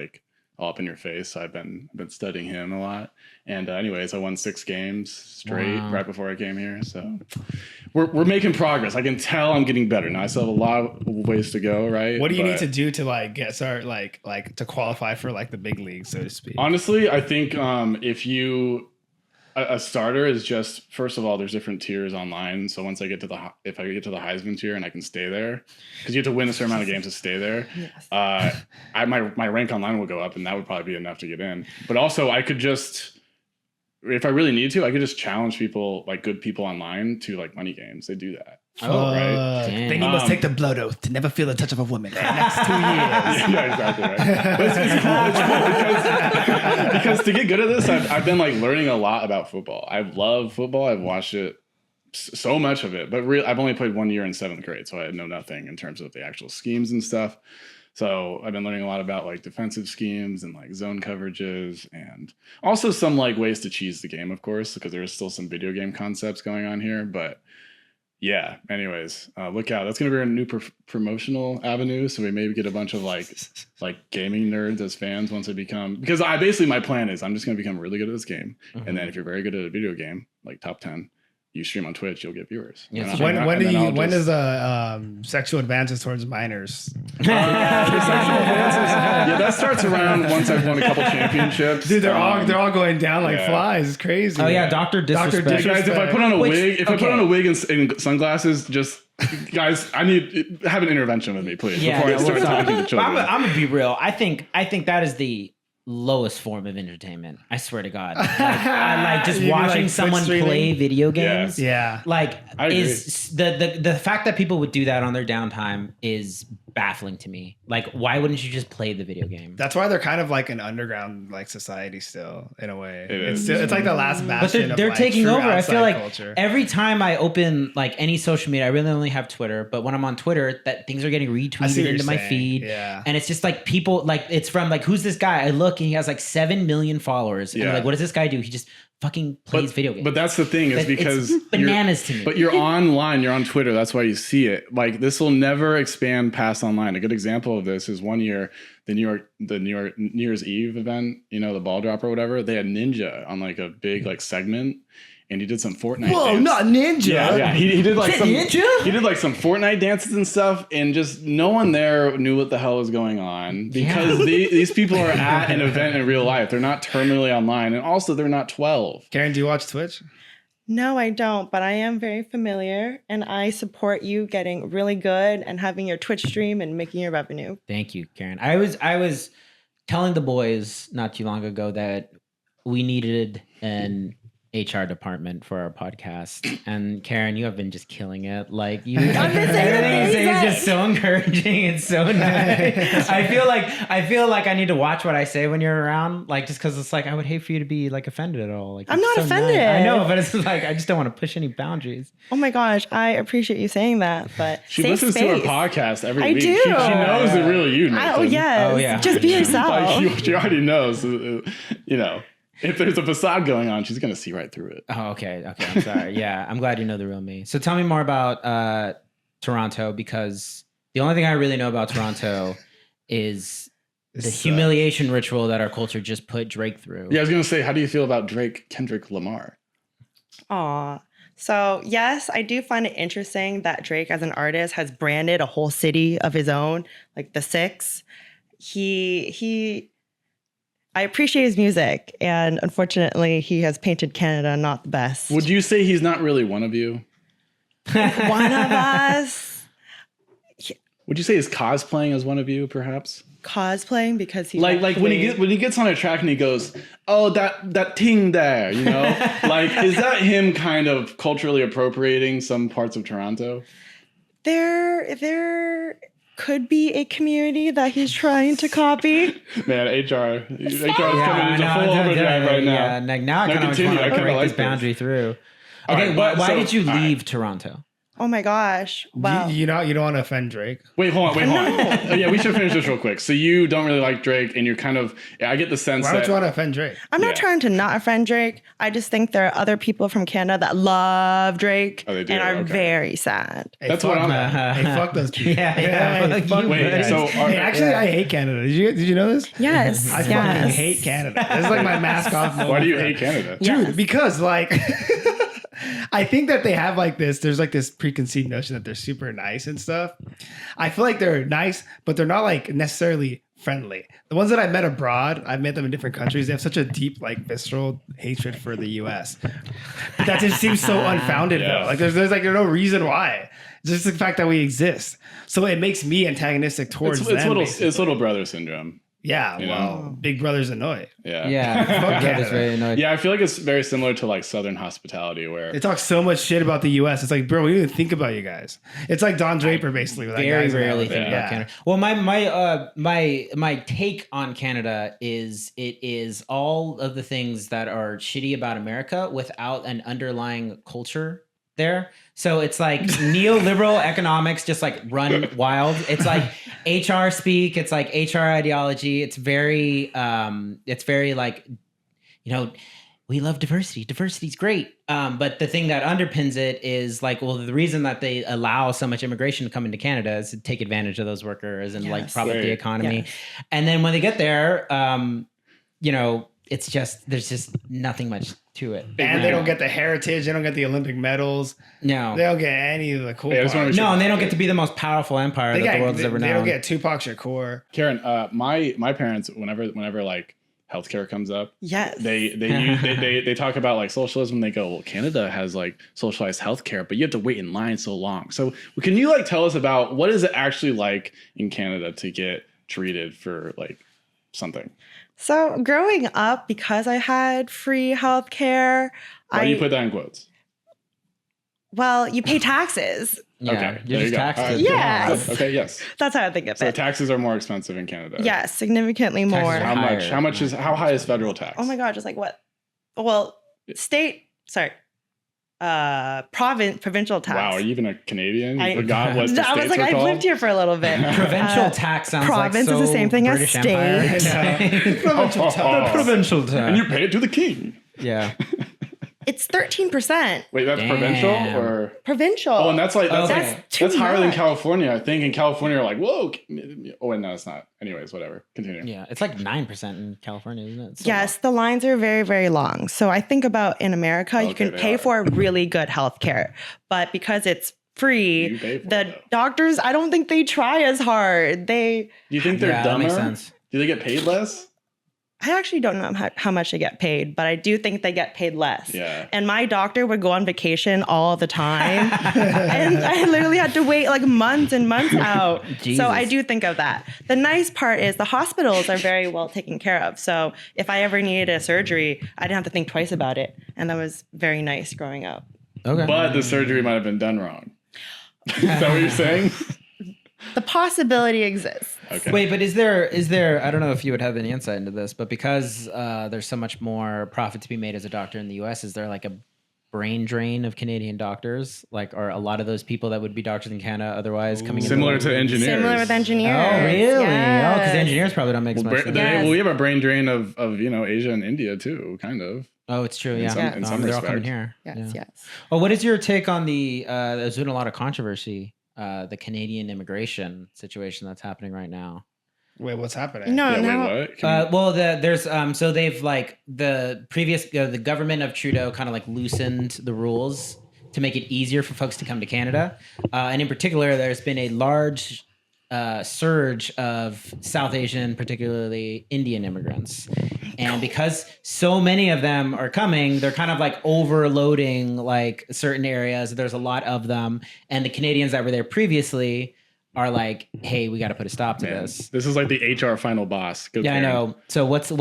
all up in your face. So I've been studying him a lot. And anyways, I won 6 games straight Wow. right before I came here. So we're making progress. I can tell I'm getting better. Now I still have a lot of ways to go, right? What do you need But to do to get start to qualify for the big league, so to speak? honestly, I think if you a starter is just, first of all, there's different tiers online. So once I get to if I get to the Heisman tier and I can stay there, because you have to win a certain amount of games to stay there. Yes. My rank online will go up, and that would probably be enough to get in. But also, I could just, if I really need to, I could just challenge people, good people online, to money games. They do that. Oh, right. Damn. Then you must take the blood oath to never feel the touch of a woman for the next 2 years. Yeah, exactly right. But it's cool because to get good at this, I've been learning a lot about football. I love football. I've watched it, so much of it, but I've only played 1 year in 7th grade, so I know nothing in terms of the actual schemes and stuff. So I've been learning a lot about defensive schemes and zone coverages, and also some ways to cheese the game, of course, because there is still some video game concepts going on here, but yeah. Anyways, look out. That's gonna be our new promotional avenue. So we maybe get a bunch of like gaming nerds as fans once they become. Because I basically my plan is I'm just gonna become really good at this game, and then if you're very good at a video game, like top 10, you stream on Twitch, you'll get viewers. Yes, When does sexual advances towards minors? Yeah, that starts around once I've won a couple championships. Dude, they're all going down like flies. It's crazy. Oh yeah, Dr. Disrespect. Guys, if I put on a wig, I put on a wig and sunglasses, just guys, I need have an intervention with me, please, before I start talking to children. I'm gonna be real. I think that is the lowest form of entertainment. I swear to God. I like just watching someone play video games. Yeah. Like is the fact that people would do that on their downtime is baffling to me. Like, why wouldn't you just play the video game? That's why they're kind of like an underground like society still in a way. It's like the last bastion. But they're taking over. I feel like culture. every time I open like any social media, I really only have Twitter, but when I'm on Twitter, that things are getting retweeted into my feed. Yeah. And it's just like people like it's from like, who's this guy? I look and he has like 7 million followers. And I'm like, what does this guy do? He just fucking plays video games. But that's the thing is because it's bananas to me. But you're online, you're on Twitter. That's why you see it. Like this will never expand past online. A good example of this is one year, the New Year's Eve event, you know, the ball drop or whatever. They had Ninja on like a big like segment, and he did some Fortnite. Whoa, dance. not Ninja. Yeah. He did like some Ninja? He did like some Fortnite dances and stuff, and just no one there knew what the hell was going on because these people are at an event in real life. They're not terminally online, and also they're not 12. Karen, do you watch Twitch? No, I don't, but I am very familiar and I support you getting really good and having your Twitch stream and making your revenue. Thank you, Karen. I was telling the boys not too long ago that we needed an HR department for our podcast, and Karen, you have been just killing it. Like you, everything you say is just so encouraging. It's so nice. I feel like I need to watch what I say when you're around, like just because it's like I would hate for you to be like offended at all. Like I'm not so offended. Nice. I know, but it's like I just don't want to push any boundaries. Oh my gosh, I appreciate you saying that, but She safe listens space. to our podcast every I week. do. She knows the real you, Nathan. Oh yes. Oh, yeah. Just be yourself. Like, she already knows. You know, if there's a facade going on, she's gonna see right through it. Oh, okay. I'm sorry. Yeah, I'm glad you know the real me. So tell me more about Toronto, because the only thing I really know about Toronto is the humiliation ritual that our culture just put Drake through. Yeah, I was gonna say, how do you feel about Kendrick Lamar? Aw. So yes, I do find it interesting that Drake as an artist has branded a whole city of his own, like the 6. I appreciate his music, and unfortunately, he has painted Canada not the best. Would you say he's not really one of you? One of us Would you say he's cosplaying as one of you, perhaps? cosplaying because he Like when he gets on a track and he goes, "Oh, that thing there," you know? Like, is that him kind of culturally appropriating some parts of Toronto? there could be a community that he's trying to copy. Man, HR is coming into full overdrive right now. Yeah, now I kind of continue. want to I kinda break like this boundary through. All Okay, right, why so- did you all right. leave Toronto? Oh my gosh! Wow. You don't want to offend Drake. Wait, hold on. Oh, yeah, we should finish this real quick. So you don't really like Drake, and you're kind of. I get the sense Why that. don't you want to offend Drake? I'm Yeah. not trying to not offend Drake. I just think there are other people from Canada that love Drake Oh, they do? and are Okay. very sad. Hey, That's fuck what I'm- that. Hey, fuck those people. Yeah, Hey, fuck you, Wait, buddy. so Hey, actually, I hate Canada. Did you know this? Yes. I yes. fucking hate Canada. This is like my mask off moment. Why do you hate Canada? Yeah. Dude, because like I think that they have like there's like this preconceived notion that they're super nice and stuff. I feel like they're nice, but they're not like necessarily friendly. The ones that I met abroad, I've met them in different countries. They have such a deep, like visceral hatred for the US. But that just seems so unfounded Yeah. though. Like there's no reason why. It's just the fact that we exist. So it makes me antagonistic towards them. It's little brother syndrome. Yeah, You well, know? Big Brother's annoyed. Yeah. Yeah, Fuck that is Canada. very annoying. Yeah, I feel like it's very similar to like Southern hospitality, where They talk so much shit about the U.S. It's like, bro, we didn't even think about you guys. It's like Don Draper, basically. With that Very guy's rarely analogy. think Yeah. about Canada. Well, my take on Canada is it is all of the things that are shitty about America without an underlying culture there. So it's like neoliberal economics just like run wild. It's like HR speak. It's like HR ideology. It's very like, you know, we love diversity. Diversity's great. But the thing that underpins it is like, well, the reason that they allow so much immigration to come into Canada is to take advantage of those workers and like Yes. prop up the Right. economy. Yes. And then when they get there, you know, it's just, there's just nothing much to it. And they don't get the heritage. They don't get the Olympic medals. No. They don't get any of the cool Hey, I just wanna parts. make No, and they don't get to be the most powerful empire that the world has ever known. They don't get Tupac Shakur. Karen, my parents, whenever like healthcare comes up, Yes. they talk about like socialism. They go, well, Canada has like socialized healthcare, but you have to wait in line so long. So can you like tell us about what is it actually like in Canada to get treated for like something? So growing up, because I had free healthcare, Why do you put that in quotes? well, you pay taxes. Yeah, Okay, you're there you just go. taxed. All right. to- Yes. Good. Okay, yes. That's how I think of So it. taxes are more expensive in Canada. Yes, significantly more. Taxes are higher. How high is federal tax? Oh my god, just like what? Well, provincial tax. Wow, are you even a Canadian? You I- forgot what the I was states like, are I've called? lived here for a little bit. Provincial tax sounds province like is the so same thing as British state. Empire. Provincial tax. Provincial tax. And you pay it to the king. Yeah. It's 13%. Wait, that's Damn. provincial or? Provincial. Oh, and that's like Okay. That's too that's higher than much. California. I think in California, you're like, whoa. Oh, wait, no, it's not. Anyways, whatever. Continue. Yeah. It's like 9% in California, isn't it? It's so Yes, the lines are very, very long. So I think about in America, you Okay, can they pay are. for really good health care. But because it's free, You pay for it, the though. doctors, I don't think they try as hard. Do you think they're Yeah, that dumber? makes sense. Do they get paid less? I actually don't know how much they get paid, but I do think they get paid less. Yeah. And my doctor would go on vacation all the time. And I literally had to wait like months and months out. Jesus. So I do think of that. The nice part is the hospitals are very well taken care of. So if I ever needed a surgery, I didn't have to think twice about it. And that was very nice growing up. Okay. But the surgery might have been done wrong. Is that what you're saying? The possibility exists. Okay. Wait, but is there, I don't know if you would have any insight into this, but because there's so much more profit to be made as a doctor in the US, is there like a brain drain of Canadian doctors? Like, are a lot of those people that would be doctors in Canada otherwise coming in? Similar to engineers. Similar with engineers. Oh, really? Oh, because Yes. engineers probably don't make as Well, much bra- sense. Yes. well, we have a brain drain of Asia and India too, kind of. Oh, it's true. In Yeah. some- in some they're all coming respect. here. Yes, Yeah. yes. Well, what is your take on there's been a lot of controversy, the Canadian immigration situation that's happening right now? Wait, what's happening? No, Yeah, no. wait, what? Can you- Well, there's so they've like the previous the government of Trudeau kind of like loosened the rules to make it easier for folks to come to Canada, and in particular, there's been a large surge of South Asian, particularly Indian immigrants, and because so many of them are coming, they're kind of like overloading like certain areas. There's a lot of them, and the Canadians that were there previously are like, hey, we got to put a stop to Man, this. this is like the HR final boss. Go Yeah, I Karen. know. So what's the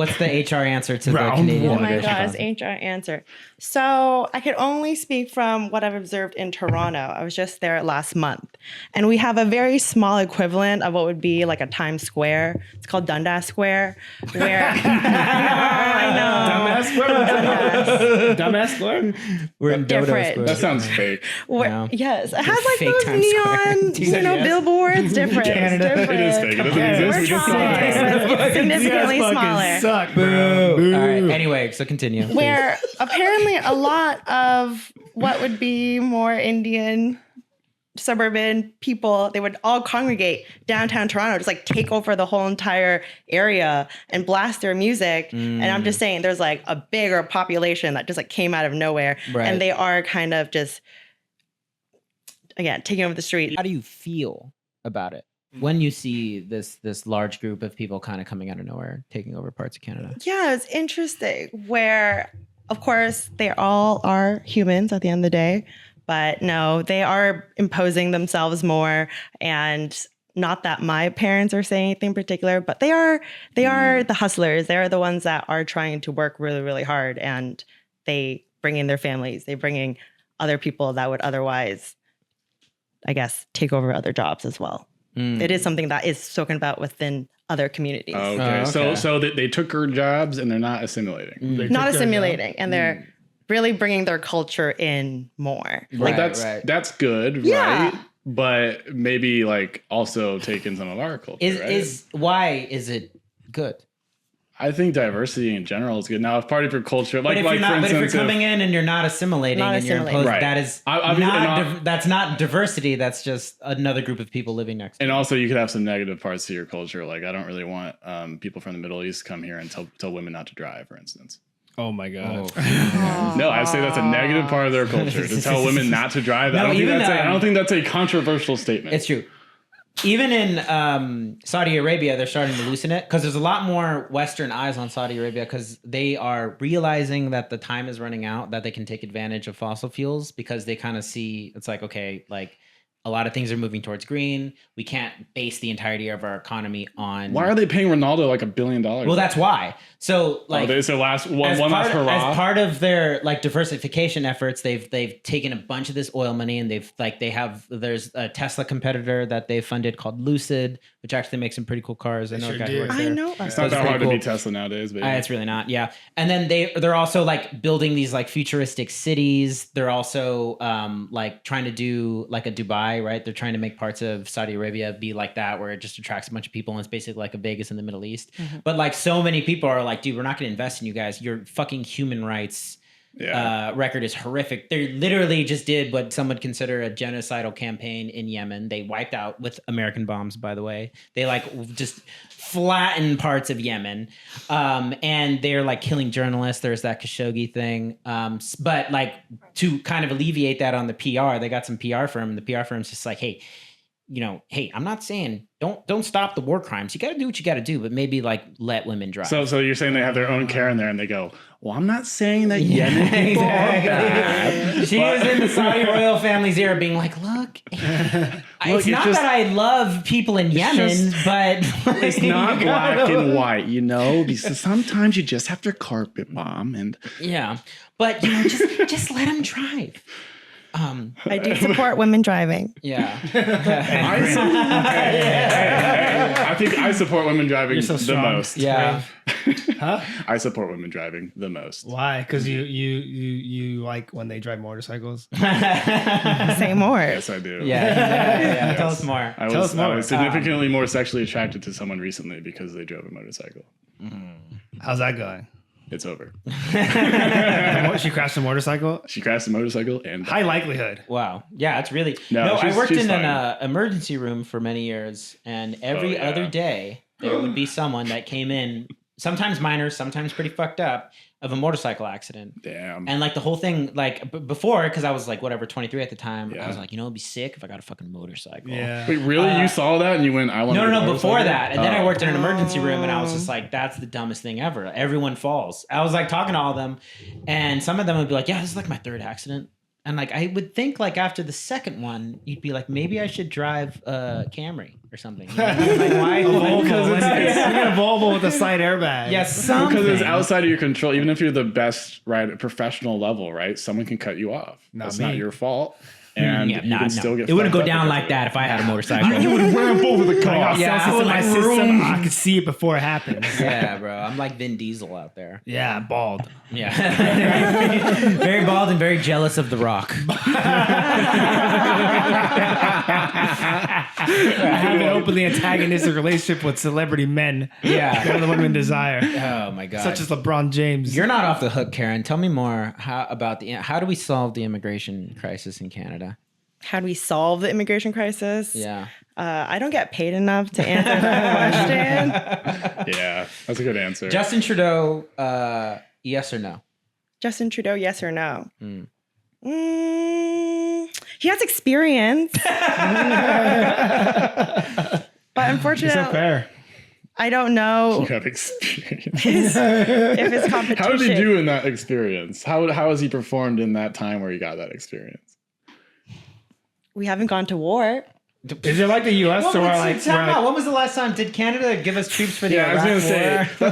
HR answer to the Round Canadian one. Oh my immigration gosh, problem? HR answer. So I could only speak from what I've observed in Toronto. I was just there last month. And we have a very small equivalent of what would be like a Times Square. It's called Dundas Square. Where I know. Dumbass square. Dumbass square. We're in Dodo different. Square. That sounds fake. Where, Yeah. Yes, it has like Fake those Times Square. neon, Yes. billboards. Different. Canada. Different. It is fake. It doesn't Yeah, exist. we're We just saw trying. it. It's significantly You guys smaller. fucking suck, bro. Boo. All right. Anyway, so continue. please. Where apparently a lot of what would be more Indian suburban people, they would all congregate downtown Toronto, just like take over the whole entire area and blast their music. And I'm just saying there's like a bigger population that just like came out of nowhere. Right. And they are kind of just, again, taking over the street. How do you feel about it when you see this large group of people kind of coming out of nowhere, taking over parts of Canada? Yeah, it's interesting where, of course, they all are humans at the end of the day, but no, they are imposing themselves more. And not that my parents are saying anything particular, but they are the hustlers. They are the ones that are trying to work really, really hard, and they bring in their families. They bring in other people that would otherwise, I guess, take over other jobs as well. It is something that is spoken about within other communities. Okay. Oh, okay. So they took her jobs and they're not assimilating. They Not took their assimilating, and they're really bringing their culture in more. Well, Right, that's good, Yeah. right? But maybe like also taking some of our culture. right? Why is it good? I think diversity in general is good. Now, if part of your culture, But like, if like you're not, for but if instance, you're coming in and you're not assimilating Not and you're assimilating. imposed, Right. that is that's not diversity. That's just another group of people living next to and you. also you could have some negative parts to your culture. Like, I don't really want people from the Middle East to come here and tell women not to drive, for instance. Oh my god. No, I say that's a negative part of their culture to tell women not to drive. No, I don't think that's a controversial statement. It's true. Even in Saudi Arabia, they're starting to loosen it because there's a lot more Western eyes on Saudi Arabia because they are realizing that the time is running out, that they can take advantage of fossil fuels because they kind of see it's like, okay, like a lot of things are moving towards green. We can't base the entirety of our economy on. Why are they paying Ronaldo like $1 billion? Well, that's why. So like, last last hurrah. as part of their like diversification efforts, they've taken a bunch of this oil money and there's a Tesla competitor that they funded called Lucid, which actually makes some pretty cool cars. I know a guy who works I there. know. It's not that hard to beat Tesla nowadays, but It's really not. Yeah. And then they're also like building these like futuristic cities. They're also like trying to do like a Dubai, right? They're trying to make parts of Saudi Arabia be like that, where it just attracts a bunch of people and it's basically like a Vegas in the Middle East. Mm-hmm. But like so many people are like, dude, we're not going to invest in you guys. Your fucking human rights record is horrific. They literally just did what some would consider a genocidal campaign in Yemen. They wiped out with American bombs, by the way. They like just flattened parts of Yemen. And they're like killing journalists. There's that Khashoggi thing. But like to kind of alleviate that on the PR, they got some PR firm. And the PR firm's just like, hey, I'm not saying don't stop the war crimes. You got to do what you got to do, but maybe like let women drive. So you're saying they have their own Karen there, and they go, "Well, I'm not saying that Yemen people are bad." She was in the Saudi royal family's ear, being like, "Look, it's not just- that I love people in Yemen, but It's not black and white, because sometimes you just have to carpet bomb and yeah, but just let them drive." I do support women driving. Yeah. I think I support women driving You're so the strong. most. Yeah. Huh? I support women driving the most. Why? Because you like when they drive motorcycles? Say more. Yes, I do. Yeah. Tell us more. I Tell us more. was significantly more sexually attracted to someone recently because they drove a motorcycle. How's that going? It's over. She crashed a motorcycle? She crashed a motorcycle and High likelihood. Wow. Yeah, it's really. No, I worked she's in fine. an emergency room for many years, and every other day there would be someone that came in, sometimes minor, sometimes pretty fucked up, of a motorcycle accident. Damn. And like the whole thing, like before, because I was like 23 at the time, Yeah. I was like, it'd be sick if I got a fucking motorcycle. Yeah. Wait, really? You saw that and you went, I want to No, before that. And then I Oh. worked in an emergency room and I was just like, that's the dumbest thing ever. Everyone falls. I was like talking to all of them and some of them would be like, yeah, this is like my third accident. And like, I would think like after the second one, you'd be like, maybe I should drive a Camry or something. You know? Like, why? Because it's a Volvo with a side airbag. Yeah, something. Because it's outside of your control. Even if you're the best, right, at professional level, right, someone can cut you off. That's not me. your fault. And you can still get it wouldn't go fucked up down because like of that it. if I had a motorcycle. You would ramp over the I car. got Yeah, sensors in my like, system. I could see it before it happens. Yeah, bro. I'm like Vin Diesel out there. Yeah, bald. Yeah. Very bald and very jealous of The Rock. I have an openly antagonistic relationship with celebrity men. Yeah. One of the women desire. Oh my god. Such as LeBron James. You're not off the hook, Karen. Tell me more about how do we solve the immigration crisis in Canada? How do we solve the immigration crisis? Yeah. I don't get paid enough to answer that question. Yeah, that's a good answer. Justin Trudeau, yes or no? Justin Trudeau, yes or no? He has experience. But unfortunately, so fair. I don't know You have experience. if it's competition. How did he do in that experience? How has he performed in that time where he got that experience? We haven't gone to war. Is it like the U.S. or like? When was the last time? Did Canada give us troops for the Yeah, I was Iraq gonna say War?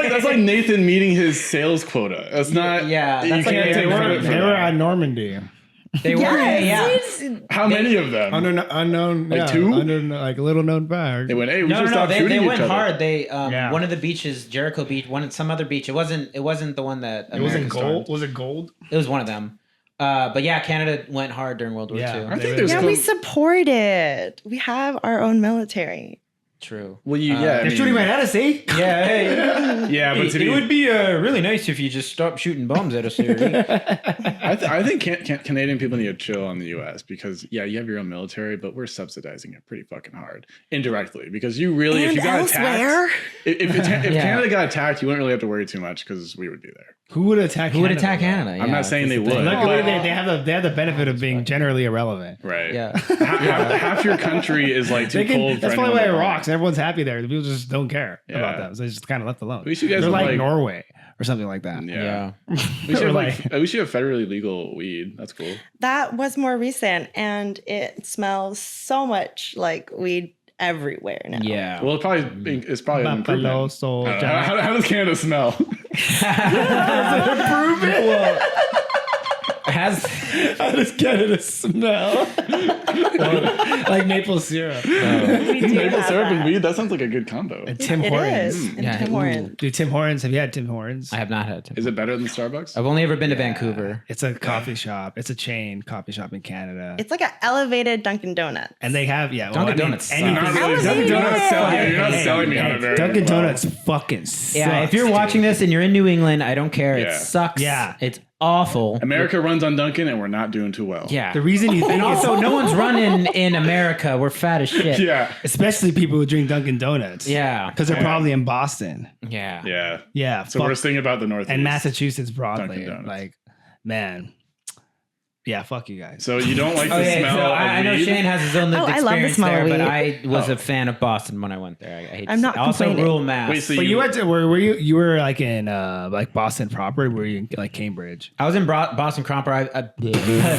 that's like Nathan meeting his sales quota. That's not. Yeah, you that's like can't they take were- credit for They were that. at Normandy. They were. Yes, Yeah. How many of them? Unknown, Like yeah, two? like little known fact. They went, hey, we No, should stop they shooting each went other. hard. They Yeah. one of the beaches, Jericho Beach, some other beach. It wasn't the one that It wasn't America gold. stormed. Was it gold? It was one of them. But yeah, Canada went hard during World War Yeah. II. I think there's yeah, still, we support it. We have our own military. True. Well, They're shooting right at us, eh? Yeah, hey. Yeah, but to it be, would be really nice if you just stopped shooting bombs at us here. I think Canadian people need to chill on the U.S. because you have your own military, but we're subsidizing it pretty fucking hard indirectly because you really if And you got elsewhere. attacked if Canada got attacked, you wouldn't really have to worry too much because we would be there. Who would attack? Who would Canada, attack though? Canada? I'm Yeah, not saying they that's the would. thing. Luckily, but- they have the benefit of being generally irrelevant. Right. Yeah. Half your country is like too cold. That's for probably why anyone it to rocks. Everyone's happy there. The people just don't care Yeah. about them. So they just kind of left alone. At least you guys They're have, like like- Norway or something like that. Yeah. Yeah. We should Or have like- we should have federally legal weed. That's cool. That was more recent, and it smells so much like weed everywhere now. Yeah. Well, it's probably an Buffalo improvement. soldier. How does Canada smell? Has How does Canada smell? Like maple syrup. We do Maple have syrup and that. weed. That sounds like a good combo. And Tim It Hortons. is. And Yeah. Tim Hortons. Dude, Tim Hortons. Have you had Tim Hortons? I have not had to. Is it better than Starbucks? I've only ever been to Vancouver. It's a coffee shop. It's a chain coffee shop in Canada. It's like an elevated Dunkin' Donuts. And they have, Dunkin' Donuts sucks. You're not really Elevated. You're not selling me on it very Dunkin' well. Donuts fucking sucks. Yeah, if you're watching this and you're in New England, I don't care. It Yeah. sucks. Yeah. It's awful. America runs on Dunkin' and we're not doing too well. Yeah. The reason you think And also, no one's running in America. We're fat as shit. Yeah. especially people who drink Dunkin' Donuts. Yeah. Because they're probably in Boston. Yeah. Yeah. Yeah. So worst thing about the Northeast. and Massachusetts broadly. Dunkin' Donuts. Like, man. Yeah, fuck you guys. So you don't like the Okay, smell so of I know weed? Shane has his own lived Oh, I love the experience smell there, of but weed. I was a fan of Boston when I went there. I hate I'm to not say- also complaining. rural Mass. Wait, so But you went to were you were like in like Boston proper? Were you in like Cambridge? I was in Boston proper.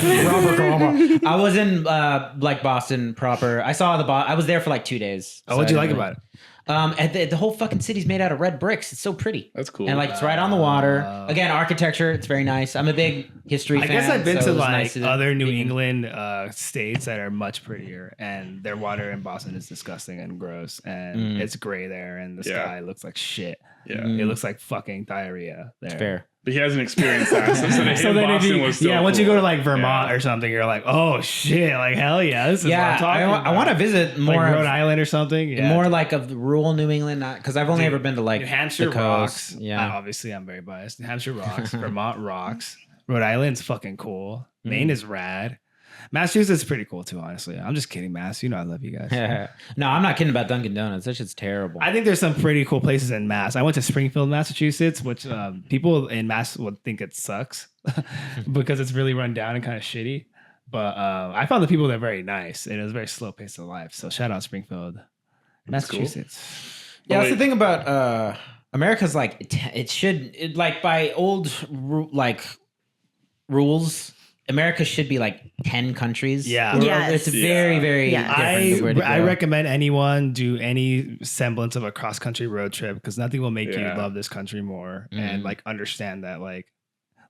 I was in like Boston proper. I saw I was there for like 2 days. Oh, what'd you like about it? And the whole fucking city's made out of red bricks. It's so pretty. That's cool. And like it's right on the water. Again, architecture. It's very nice. I'm a big history I fan. guess I've been so to it was like nice to other New be- England states that are much prettier, and their water in Boston is disgusting and gross, and it's gray there, and the Yeah. sky looks like shit. Yeah. It looks like fucking diarrhea there. Fair. But he hasn't experienced that. So to So him, then if Boston you, was so yeah, once you go cool. to like Vermont Yeah. or something, you're like, oh shit, like hell yeah, this is what Yeah, I'm talking about. I want to visit more like of- Rhode Island or something. Yeah. more like of rural New England, because I've only Dude, ever been to like New Hampshire the coast. rocks. Yeah. Obviously, I'm very biased. New Hampshire rocks. Vermont rocks. Rhode Island's fucking cool. Maine is rad. Massachusetts is pretty cool too, honestly. I'm just kidding, Mass. You know I love you guys. No, I'm not kidding about Dunkin' Donuts. That shit's terrible. I think there's some pretty cool places in Mass. I went to Springfield, Massachusetts, which people in Mass would think it sucks because it's really run down and kind of shitty. But I found the people there very nice, and it was a very slow pace of life. So shout out Springfield, Massachusetts. Yeah, that's wait. the thing about America's like it should like by old rules. America should be like 10 countries. Yeah. Yes. It's very, very Yeah. different. where to I go. recommend anyone do any semblance of a cross country road trip because nothing will make you Yeah. love this country more and Mhm. like understand that like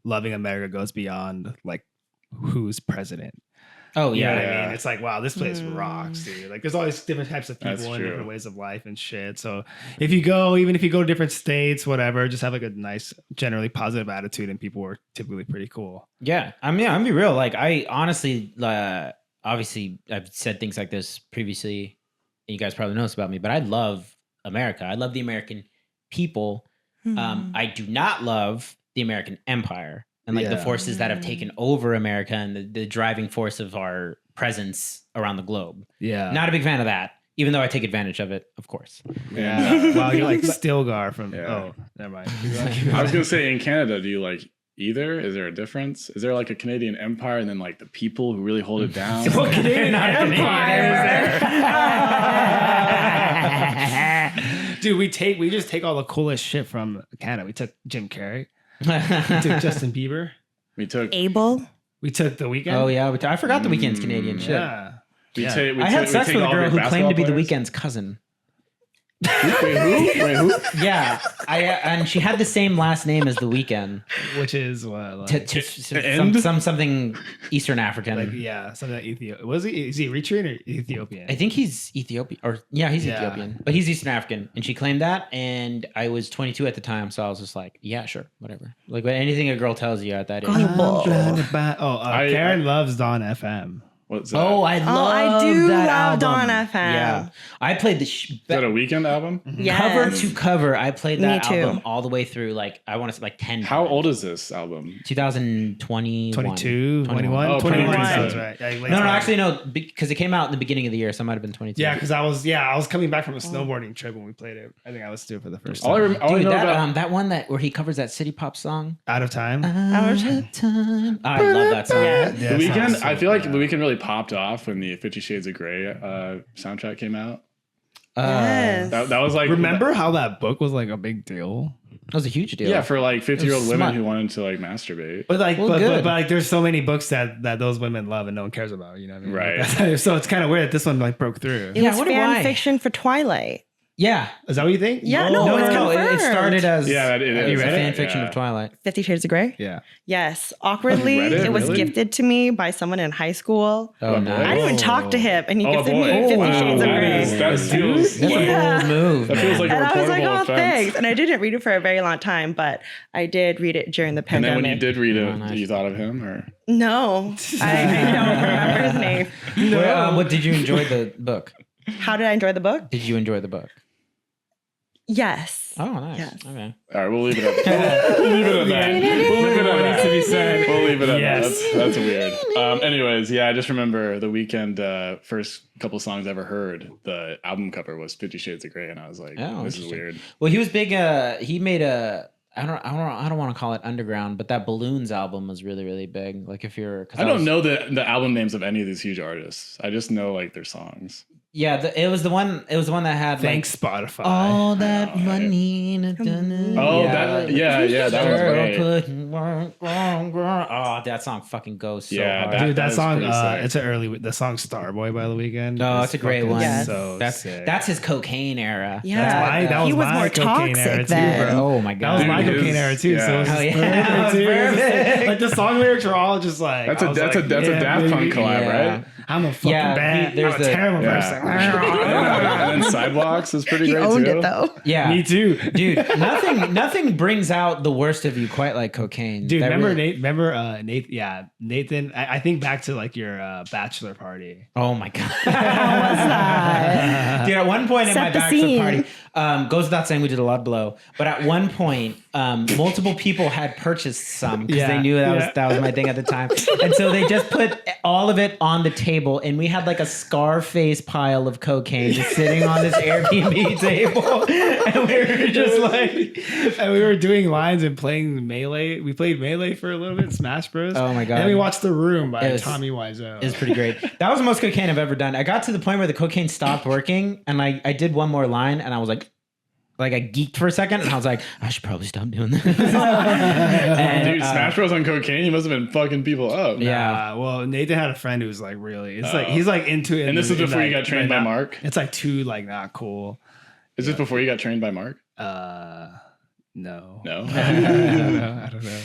loving America goes beyond like who's president. Oh You know yeah. what I Yeah. mean? It's like, wow, this place rocks, dude. Like there's always different types of That's people and true. different ways of life and shit. So if you go, even if you go to different states, whatever, just have like a nice, generally positive attitude and people are typically pretty cool. Yeah. I'm gonna be real. Like I honestly, obviously, I've said things like this previously. And you guys probably know this about me, but I love America. I love the American people. I do not love the American empire and like the Yeah. forces that have taken over America and the driving force of our presence around the globe. Yeah. Not a big fan of that, even though I take advantage of it, of course. yeah. Wow, you're like Stilgar from, Yeah. oh, never mind. I was gonna say in Canada, do you like either? Is there a difference? Is there like a Canadian empire and then like the people who really hold it down? What Canadian Not a Canadian Dude, we just take all the coolest shit from Canada. We took Jim Carrey. We took Justin Bieber. we took Abel. We took The Weeknd. Oh yeah, I forgot the Weekend's Canadian. Shit. Yeah. we Yeah. take we I take- had we sex take with a all of girl your who claimed to be the basketball Weekend's cousin. players? Wait, who? Wait, who? Yeah, and she had the same last name as the Weekend. Which is what? Like, End? Something Eastern African. like yeah, something like Ethiopia. Is he Eritrean or Ethiopian? I think he's Ethiopian, or he's Yeah. Ethiopian, but he's Eastern African, and she claimed that. And I was 22 at the time, so I was just like, yeah, sure, whatever. Like anything a girl tells you at that age. Gullible. Karen loves Dawn FM. What's that? Oh, I love I do that love album. Dawn FM. Yeah, I played the Is that a Weekend album? Yes. cover to cover. I played that Me too. album all the way through. Like I want to say like 10. How times. old is this album? 2020, 22, 21, Oh, 21 21. sounds right. Yeah, late No, 20s. actually no, because it came out in the beginning of the year, so it might have been 22. Yeah, because I was coming back from a snowboarding trip when we played it. I think I listened to it for the first time. All I Dude, know that about that one where he covers that city pop song. Out of time. Out of time. I love that song. Yeah. Yeah, The it Weeknd, sounds so I feel like good. The Weeknd really popped off when the 50 Shades of Grey soundtrack came out. Yes. That was like Remember how that book was like a big deal? That was a huge deal. Yeah, for like 50-year-old women smut. who wanted to like masturbate. But like, Well, but good. like, there's so many books that those women love and no one cares about. You know what I mean? Right. That's- so it's kind of weird that this one like broke through. It Yeah, I was wonder fan why. fiction for Twilight. Yeah. Is that what you think? Yeah, no, No, it's no, no. It confirmed. started as Yeah, it it is. was a read fan it? fiction Yeah. of Twilight. 50 Shades of Grey? Yeah. Yes. Awkwardly, read it? it was Really? gifted to me by someone in high school. Oh, Oh, nice. I didn't even Oh. talk to him, and he Oh, gifted boy. me 50 Oh, Shades of wow. Grey. That feels That's like, Yeah. a bold move. that feels man. like a And I was like, reportable oh, offense. thanks. And I didn't read it for a very long time, but I did read it during the And pandemic. then when you did read it, Oh, nice. you thought of him, or No, I don't remember his name. What did you enjoy the book? How did I enjoy the book? Did you enjoy the book? Yes. Oh, nice. Yes. Okay. all right, we'll leave it at that. We'll leave it at that. We'll leave it at that. to be said. We'll leave it at Yes. that. That's weird. Anyways, yeah, I just remember The Weeknd. First couple songs I ever heard, the album cover was 50 Shades of Grey, and I was like, Oh, this is interesting. weird. Well, he was big. He made a. I don't want to call it underground, but that Balloons album was really, really big. Like if you're, 'cause I don't was- know the album names of any of these huge artists. I just know like their songs. Yeah, it was the one. It was the one that had Thanks, like Spotify. all that know, right? money. Oh, that was great. Oh, that song fucking goes so Yeah, hard. that- Dude, that is song, pretty sick. it's the song Starboy by The Weeknd. Oh, is it's a great fucking one. Yes. So that's sick. that's his cocaine era. Yeah. that he was was my more cocaine toxic era too, then. bro. Oh my That god. was Dude, my his- cocaine era too. So yeah. it was Oh, just yeah. perfect, That was too. It was just perfect. like the song lyrics were all just like That's I was like, a Daft baby, Punk collab, Yeah. right? I'm a fucking Yeah, bad. there's I'm a the- terrible Yeah. person. And then Sidewalks is pretty He great owned too. it though. Yeah. Me too, Dude, nothing brings out the worst of you quite like cocaine. Dude, That remember really- Nate? Remember Nate? Yeah, Nathan. I think back to like your bachelor party. Oh my god. What was that? Dude, at one point in Set my the bachelor scene. party, goes without saying we did a lot of blow, but at one point, multiple people had purchased some because Yeah, they knew yeah. that was my thing at the time, and so they just put all of it on the table, and we had like a Scarface pile of cocaine just sitting on this Airbnb table, and we were just like, And we were doing lines and playing Melee. We played Melee for a little bit, Smash Bros. Oh my God. And we watched The Room by It was- Tommy Wiseau. it was pretty great. That was the most cocaine I've ever done. I got to the point where the cocaine stopped working, and I did one more line, and I was like I geeked for a second, and I was like, I should probably stop doing this. And, Dude, Smash Bros on cocaine, he must have been fucking people up. Yeah. Well, Nathan had a friend who was like really. It's like he's like into it. And this is before you like, got trained by not- Mark? It's like too like not cool. Is this before you got trained by Mark? No. No. I don't know.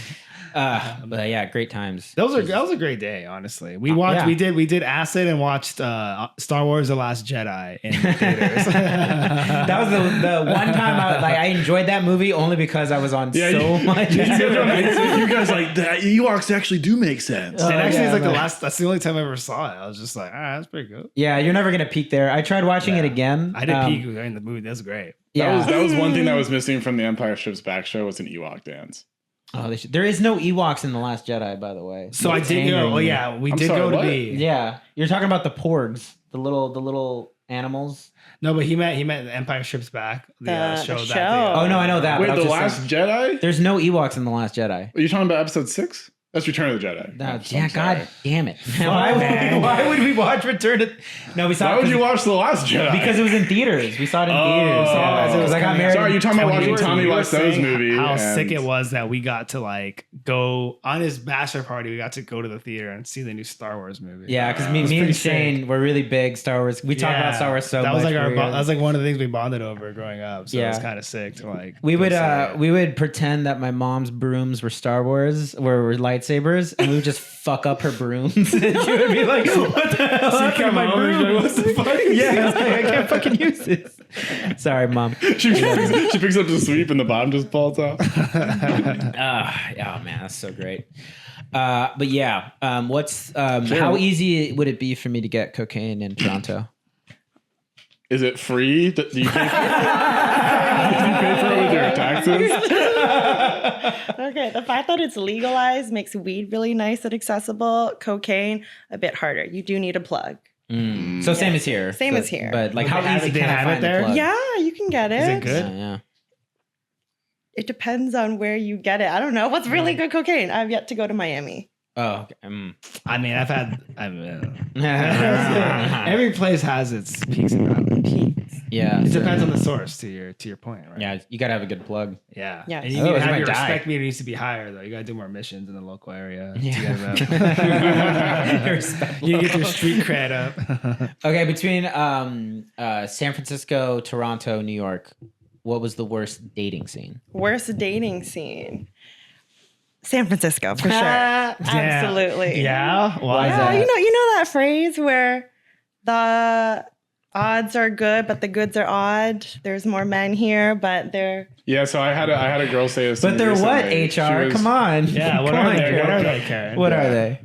But yeah, great times. That was a great day, honestly. We watched yeah. we did Acid and watched Star Wars: The Last Jedi in theaters. That was the one time I enjoyed that movie only because I was on so much. you guys like that. Ewoks actually do make sense. And actually, yeah, it's like man. that's the only time I ever saw it. I was just like, all right, that's pretty good. Yeah, you're never gonna peak there. I tried watching it again. I did peek during the movie. That was great. Yeah. That was one thing that was missing from the Empire Strikes Back show was an Ewok dance. Oh, there is no Ewoks in The Last Jedi, by the way. So I It's did go. angering Oh me. yeah, we I'm did sorry, go to what? the. Yeah, you're talking about the porgs, the little animals. No, but he meant The Empire Strips Back. The show. show. Oh no, I know that. Wait, but I was The just Last saying, Jedi? there's no Ewoks in The Last Jedi. Are you talking about episode 6? That's Return of the Jedi. No, I'm yeah, sorry. God damn it! man. Why would we watch Return of? No, we saw Why it would 'cause- you watch The Last Jedi? because it was in theaters. We saw it in Oh. theaters. Yeah, because I got married. Sorry, you're talking about watching 2018. Tommy You were Wiseau's saying movie. How and- sick it was that we got to like go on his bachelor party. We got to go to the theater and see the new Star Wars movie. Yeah, because It me was and pretty Shane sick. were really big Star Wars. We talked about Star Wars so that much. was like we were- that was like one of the things we bonded over growing up. So it was Yeah. kind of sick to like. we would go see it. we would pretend that my mom's brooms were Star Wars, were lightsabers, and we would just fuck up her brooms. And she would be like, "What the hell happened to come my home and be broom? like, "What the fuck?" Yeah, it's like, I can't fucking use this. Sorry, mom. she picks up the sweep and the bottom just falls off. Oh man, that's so great. But yeah, how easy would it be for me to get cocaine in Toronto? Is it free? Do you pay for it with your taxes? Okay, the fact that it's legalized makes weed really nice and accessible. Cocaine, a bit harder. You do need a plug. So same as here. Same as here. But like, But how easy they can I have it find the there? plug? Yeah, you can get it. Is it good? Yeah. It depends on where you get it. I don't know. What's really good cocaine? I've yet to go to Miami. Oh, okay. I mean, every place has its peaks and valleys. Yeah. It depends on the source. To your point, right? Yeah, you gotta have a good plug. Yeah. Yes. And you Oh, need to it have might your die. respect meter needs to be higher though. You gotta do more missions in the local area. Yeah. To get you get your street cred up. Okay, between San Francisco, Toronto, New York, what was the worst dating scene? Worst dating scene. San Francisco, for sure. Absolutely. Yeah. Why is Yeah, that? you know that phrase where the odds are good, but the goods are odd. There's more men here, but they're Yeah, so I had a girl say this. to But me they're what, recently. She HR? was- Come on. Yeah. What Come are on, they? Karen. What are they, Karen? What are they?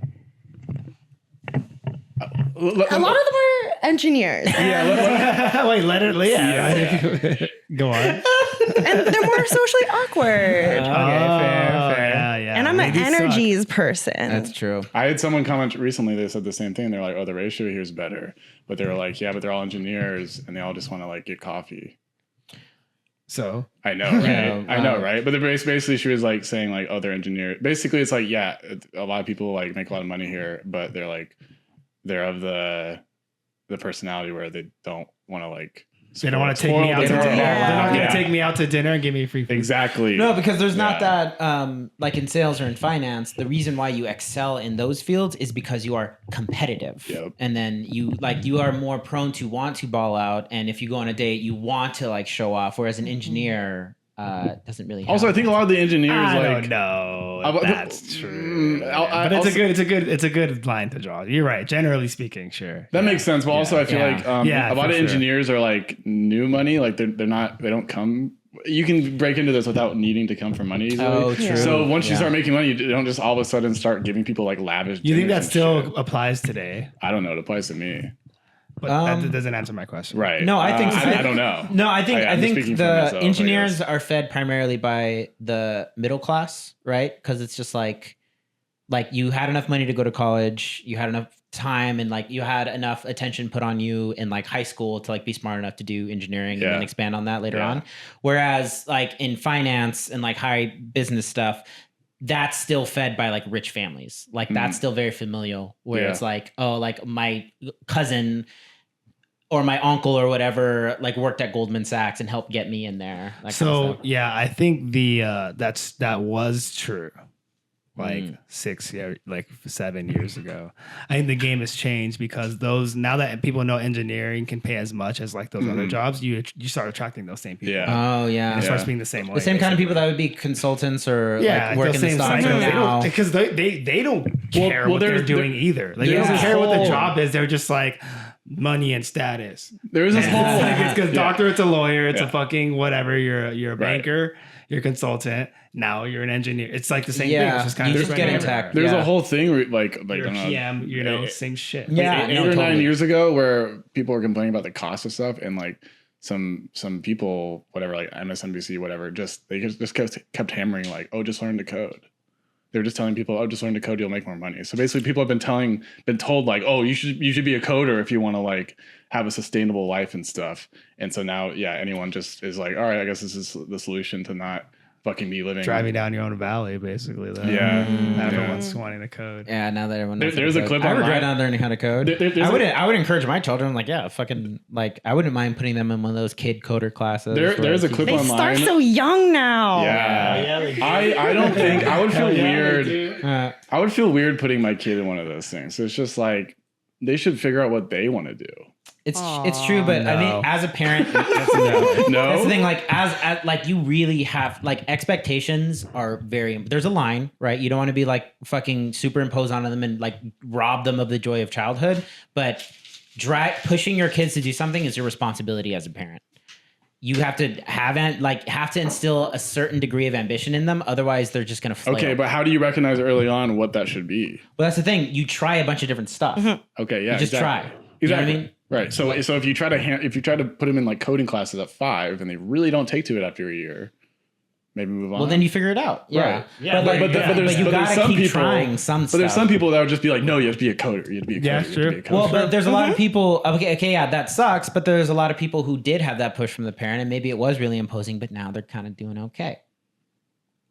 a lot of them are engineers. Wait, let it live. Yeah. Go on. And they're more socially awkward. Fair. Yeah. And I'm an They do suck. energies person. That's true. I had someone comment recently. They said the same thing. They're like, "Oh, the ratio here is better," but they were like, "Yeah, but they're all engineers and they all just want to like get coffee." So I know, right? Yeah, I know, right? But basically, she was like saying like, "Oh, they're engineers." Basically, it's like, yeah, a lot of people like make a lot of money here, but they're like, they're of the personality where they don't want to like. they don't want to take spoil me out the to dinner. world. They're not going Yeah. to take me out to dinner and give me free food. Exactly. No, because there's not Yeah. that, like in sales or in finance, the reason why you excel in those fields is because you are competitive. Yep. And then you are more prone to want to ball out. And if you go on a date, you want to like show off. Whereas an engineer doesn't really have Also, I think a lot of the engineers I like don't know. I- If that's true. But it's a good line to draw. You're right. Generally speaking, sure. that makes sense. But also, I feel Yeah. like Yeah, a lot for of sure. engineers are like new money. Like they don't come. You can break into this without needing to come for money easily. Oh, true. So once you Yeah. start making money, you don't just all of a sudden start giving people like lavish. You think dinners that and still shit. applies today? I don't know. It applies to me. But that doesn't answer my question. Right. No, I think I don't know. No, I think I'm speaking for the myself, I engineers guess. are fed primarily by the middle class, right? Because it's just like you had enough money to go to college, you had enough time, and like you had enough attention put on you in like high school to like be smart enough to do engineering and then Yeah. expand on that later Yeah. on. Whereas like in finance and like high business stuff, that's still fed by like rich families. Like that's still very familial where Yeah. it's like, oh, like my cousin or my uncle or whatever like worked at Goldman Sachs and helped get me in there. That kind of So stuff. yeah, I think that was true. Like 7 years ago. I think the game has changed because now that people know engineering can pay as much as like those other jobs, you start attracting those same people. Yeah. Oh yeah. And it starts being the same way. The same kind of people that would be consultants or like work in the stock cycles. now. Because they don't care well, what they're there's- doing either. Like they there's don't this care what the whole- job is. They're just like money and status. There is this It's whole. like it's because doctor, it's a lawyer, it's a Yeah. fucking whatever. You're a Right. banker, you're a consultant. Now you're an engineer. It's like the same Yeah, thing. It's just kind you of just spread get in everywhere. tech. There's Yeah. a whole thing where, like You're I a don't know, PM, same shit. Yeah. eight no, or 9 totally. years ago, where people were complaining about the cost of stuff, and like some people, whatever, like MSNBC, whatever, they just kept hammering like, oh, just learn to code. They were just telling people, oh, just learn to code, you'll make more money. So basically, people have been told like, oh, you should be a coder if you want to like have a sustainable life and stuff. And so now, yeah, anyone just is like, all right, I guess this is the solution to not fucking be living Driving down your own valley, basically. Though. Yeah. Everyone's wanting to code. Yeah, now that everyone knows There's how a to clip code. I regret online. not learning how to code. There's I would encourage my children, like, yeah, fucking like I wouldn't mind putting them in one of those kid coder classes. There's a where clip They online. start so young now. Yeah. I don't think I would feel weird. Uh, I would feel weird putting my kid in one of those things. So it's just like they should figure out what they want to do. it's true, but I no. mean, as a parent, No. that's the thing. Like, as like you really have like expectations are very. There's a line, right? You don't want to be like fucking superimpose onto them and like rob them of the joy of childhood. But pushing your kids to do something is your responsibility as a parent. you have to have to instill a certain degree of ambition in them. Otherwise, they're just going to flail. Okay, but how do you recognize early on what that should be? Well, that's the thing. You try a bunch of different stuff. Okay, yeah, You just exactly. try. Exactly. You know what I mean? Right. So if you try to put them in like coding classes at 5 and they really don't take to it after a year, maybe move on. Well, then you figure it out. Yeah. Right. Yeah, but but you there's gotta some keep people- trying some But stuff. there's some people that would just be like, no, you have to be a coder. You have to be a coder. Yeah, you have to sure. be a coder. Well, but there's a lot of people. Okay, yeah, that sucks. But there's a lot of people who did have that push from the parent, and maybe it was really imposing. But now they're kind of doing okay.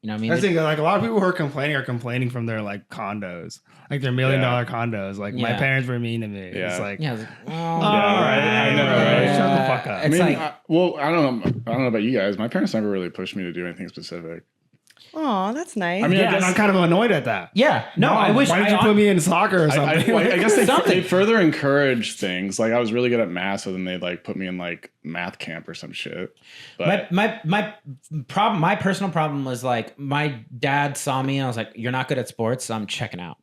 You know what I mean? I think like a lot of people who are complaining from their like condos, like their $1 million condos. Like my Yeah. parents were mean to me. Yeah. It's like, Yeah. It's like, oh, all right, I know, right? Shut the fuck up. I mean, like- I don't know about you guys. My parents never really pushed me to do anything specific. Oh, that's nice. I mean, yeah, I guess, and I'm kind of annoyed at that. Yeah. No, I wish. Why did you put me in soccer or something? I guess they Something. further encourage things. Like I was really good at math, so then they like put me in like math camp or some shit. But My problem, my personal problem was like my dad saw me and I was like, "You're not good at sports, so I'm checking out."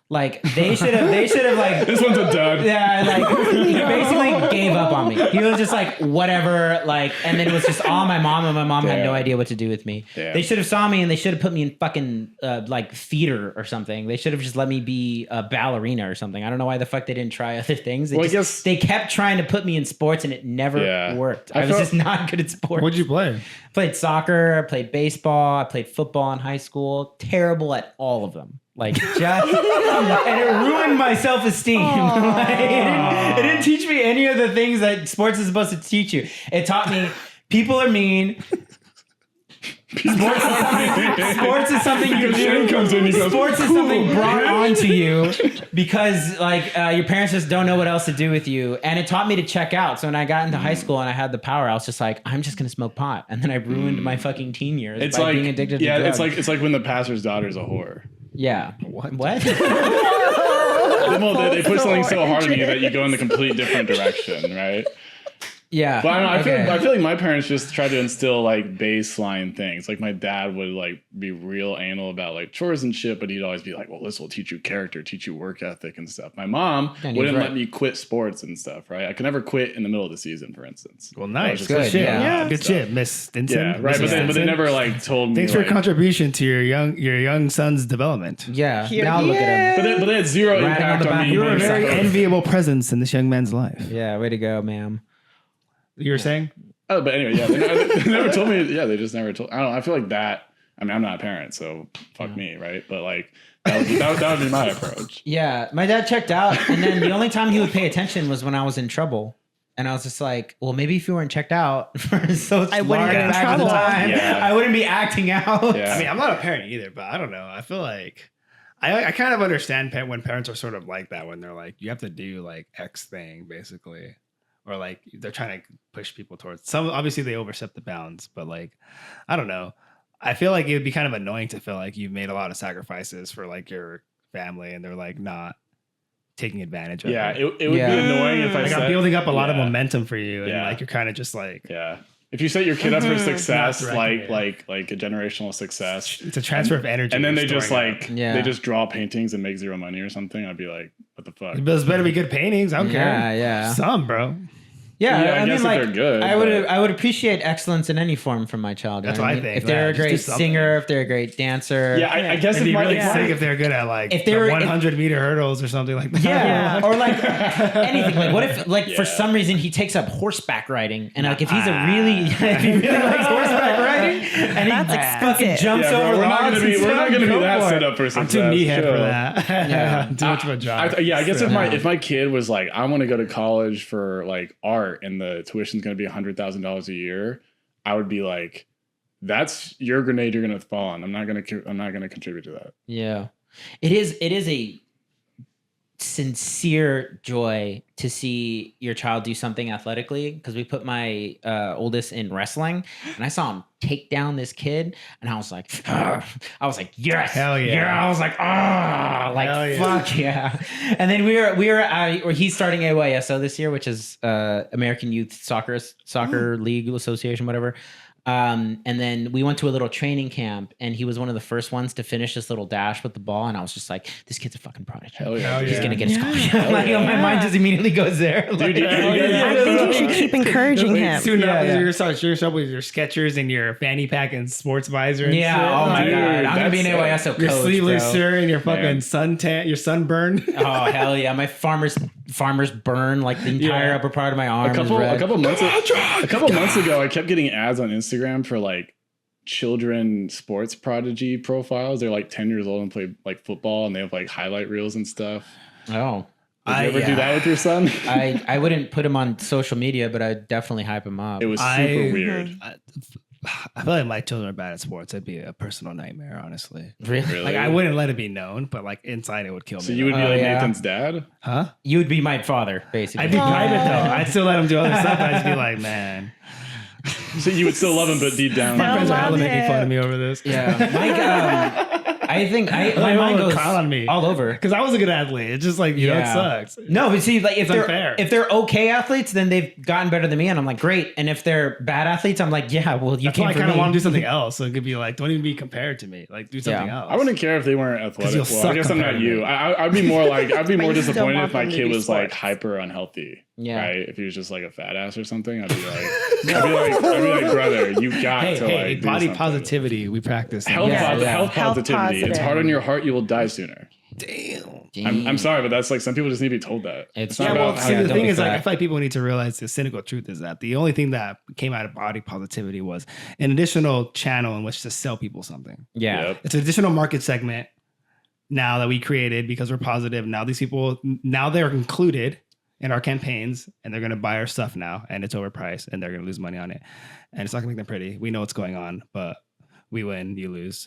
Like they should have like this one's a dud. yeah, like he basically gave up on me. He was just like whatever, like, and then it was just all my mom, and my mom had no Damn. idea what to do with me. Damn. They should have saw me and they should have put me in fucking like theater or something. They should have just let me be a ballerina or something. I don't know why the fuck they didn't try other things. Well, I guess- they kept trying to put me in sports and it never Yeah. worked. I I was felt- just not good at sports. What'd you play? Played soccer, I played baseball, I played football in high school. Terrible at all of them. Like just and it ruined my self-esteem. Like, it didn't teach me any of the things that sports is supposed to teach you. It taught me people are mean. Sports is something you Shane do. comes in, he goes, Sports is something brought onto you because like your parents just don't know what else to do with you. And it taught me to check out. So when I got into high school and I had the power, I was just like, I'm just gonna smoke pot. And then I ruined my fucking teen years It's by like being addicted to drugs. it's like when the pastor's daughter's a whore. Yeah. What? Well, they put something so hard on you that you go in the complete different direction, right? Yeah. But I don't know, I Okay. feel like my parents just tried to instill like baseline things. Like my dad would like be real anal about like chores and shit, but he'd always be like, well, this will teach you character, teach you work ethic and stuff. My mom And he was wouldn't right. let me quit sports and stuff, right? I could never quit in the middle of the season, for instance. Well, I nice. was Good just good, shit. yeah. Yeah. Good shit, Miss Stinson. Yeah, right. Mrs. But they Stinson. never like told me. Thanks for like, your contribution to your young son's development. Yeah. Here Now he look at him. but they had zero Riding on impact the on back me. of You're a very Motorcycle. enviable presence in this young man's life. Yeah. Way to go, ma'am. You were saying? Oh, but anyway, yeah, they never told me. Yeah, they just never told. I don't know. I feel like that. I mean, I'm not a parent, so fuck me, right? But like that would be my approach. Yeah. My dad checked out, and then the only time he would pay attention was when I was in trouble. And I was just like, well, maybe if you weren't checked out for so I wouldn't get in back at the trouble. time, Yeah. I wouldn't be acting out. Yeah. I mean, I'm not a parent either, but I don't know. I feel like I kind of understand when parents are sort of like that, when they're like, you have to do like X thing, basically. Or like they're trying to push people towards some. Obviously, they overstep the bounds, but like, I don't know. I feel like it would be kind of annoying to feel like you've made a lot of sacrifices for like your family, and they're like not taking advantage of Yeah, it. it would Yeah. be annoying if I Like said, I'm building up a lot of Yeah. momentum for you, and Yeah. like you're kind of just like Yeah, if you set your kid up for success, Not like directly. a generational success, it's a transfer of energy. and then you're they just storing like Yeah. they just draw paintings and make zero money or something, I'd be like, what the fuck? up. Those better be good paintings. I don't Yeah, care. yeah. Some, bro. Yeah, Yeah, I I guess mean, if like, they're good, but- I would appreciate excellence in any form from my child. you That's know what I mean? think, If they're man. a Just do great something. singer, if they're a great dancer, Yeah, I guess It'd if be my really if my- sick if they're good at like If they were- 100-meter hurdles or something like that. yeah, or like anything. Like, what if, like, for Yeah. some reason he takes up horseback riding, and like, if he's a really, if he really likes horseback riding, and he That's fucking expensive. jumps Yeah, bro, over we're not logs gonna be and we're not stuff, gonna be go that for set it. up for success. I'm too meathead Chill. for that. Yeah. Too much of a job. I guess So- if my kid was like, I want to go to college for like art and the tuition's going to be $100,000 a year, I would be like, that's your grenade you're going to fall on. I'm not going to contribute to that. Yeah. It is a sincere joy to see your child do something athletically, because we put my oldest in wrestling and I saw him take down this kid and I was like, yes, Hell yeah. I was like, like, Hell yeah. fuck yeah. And then he's starting AYSO this year, which is American Youth Soccer League Association, whatever. And then we went to a little training camp, and he was one of the first ones to finish this little dash with the ball. And I was just like, this kid's a fucking prodigy. Hell yeah. He's yeah. gonna get a scholarship. Yeah. Like, my mind just immediately goes there. Like, Dude, I think you should keep encouraging him. Soon Yeah, enough, yeah. you're gonna start up with your Skechers and your fanny pack and sports visor. And yeah. shit. Oh my Dude, god. I'm gonna be an that's AYSO coach. Your sleeveless bro. shirt and your fucking Man. suntan, your sunburn. Oh hell yeah! My farmer's burn, like the entire Yeah. upper part of my arm. A couple months Months ago, I kept getting ads on Instagram for like children sports prodigy profiles. They're like 10 years old and play like football, and they have like highlight reels and stuff. Oh, Did you ever do that with your son? I wouldn't put him on social media, but I'd definitely hype him up. It was super I- weird. I feel like my children are bad at sports. That'd be a personal nightmare, honestly. really. Really? Like I wouldn't let it be known, but like inside it would kill me. So you would be Oh, like yeah. Nathan's dad? huh? You would be my father, basically. I'd be private though. I'd still let him do other stuff. I'd just be like, man. So you would still love him, but deep down, My friends are hella love making fun of him. me over this. Yeah, I think my mind goes clown on me all over. because I was a good athlete. It's just like you know, it Yeah. sucks. No, but see, like It's unfair. if they're okay athletes, then they've gotten better than me, and I'm like, great. And if they're bad athletes, I'm like, yeah, well, you That's why came I for kind of me. want to do something else. So it could be like, don't even be compared to me. Like do something Yeah. else. I wouldn't care if they weren't athletic. you'll Well, I suck guess I'm not compared to you. me. I'd be more like I'd be But more you still disappointed want if my them to kid do was like sports. hyper unhealthy. Yeah. Right. If he was just like a fat ass or something, I'd be like, brother, you got Hey, to hey, like do body something. positivity. We practice. Health, Yeah, yeah. health Health positivity. It's positive. hard on your heart. You will die sooner. Damn. I'm sorry, but that's like some people just need to be told that. It's not Yeah, true. well, about see, how the you don't thing be is, like, fat. I feel like people need to realize the cynical truth is that the only thing that came out of body positivity was an additional channel in which to sell people something. Yeah. Yep. It's an additional market segment now that we created because we're positive. Now these people, now they're included in our campaigns and they're going to buy our stuff now and it's overpriced and they're going to lose money on it. And it's not going to make them pretty. We know what's going on, but we win, you lose.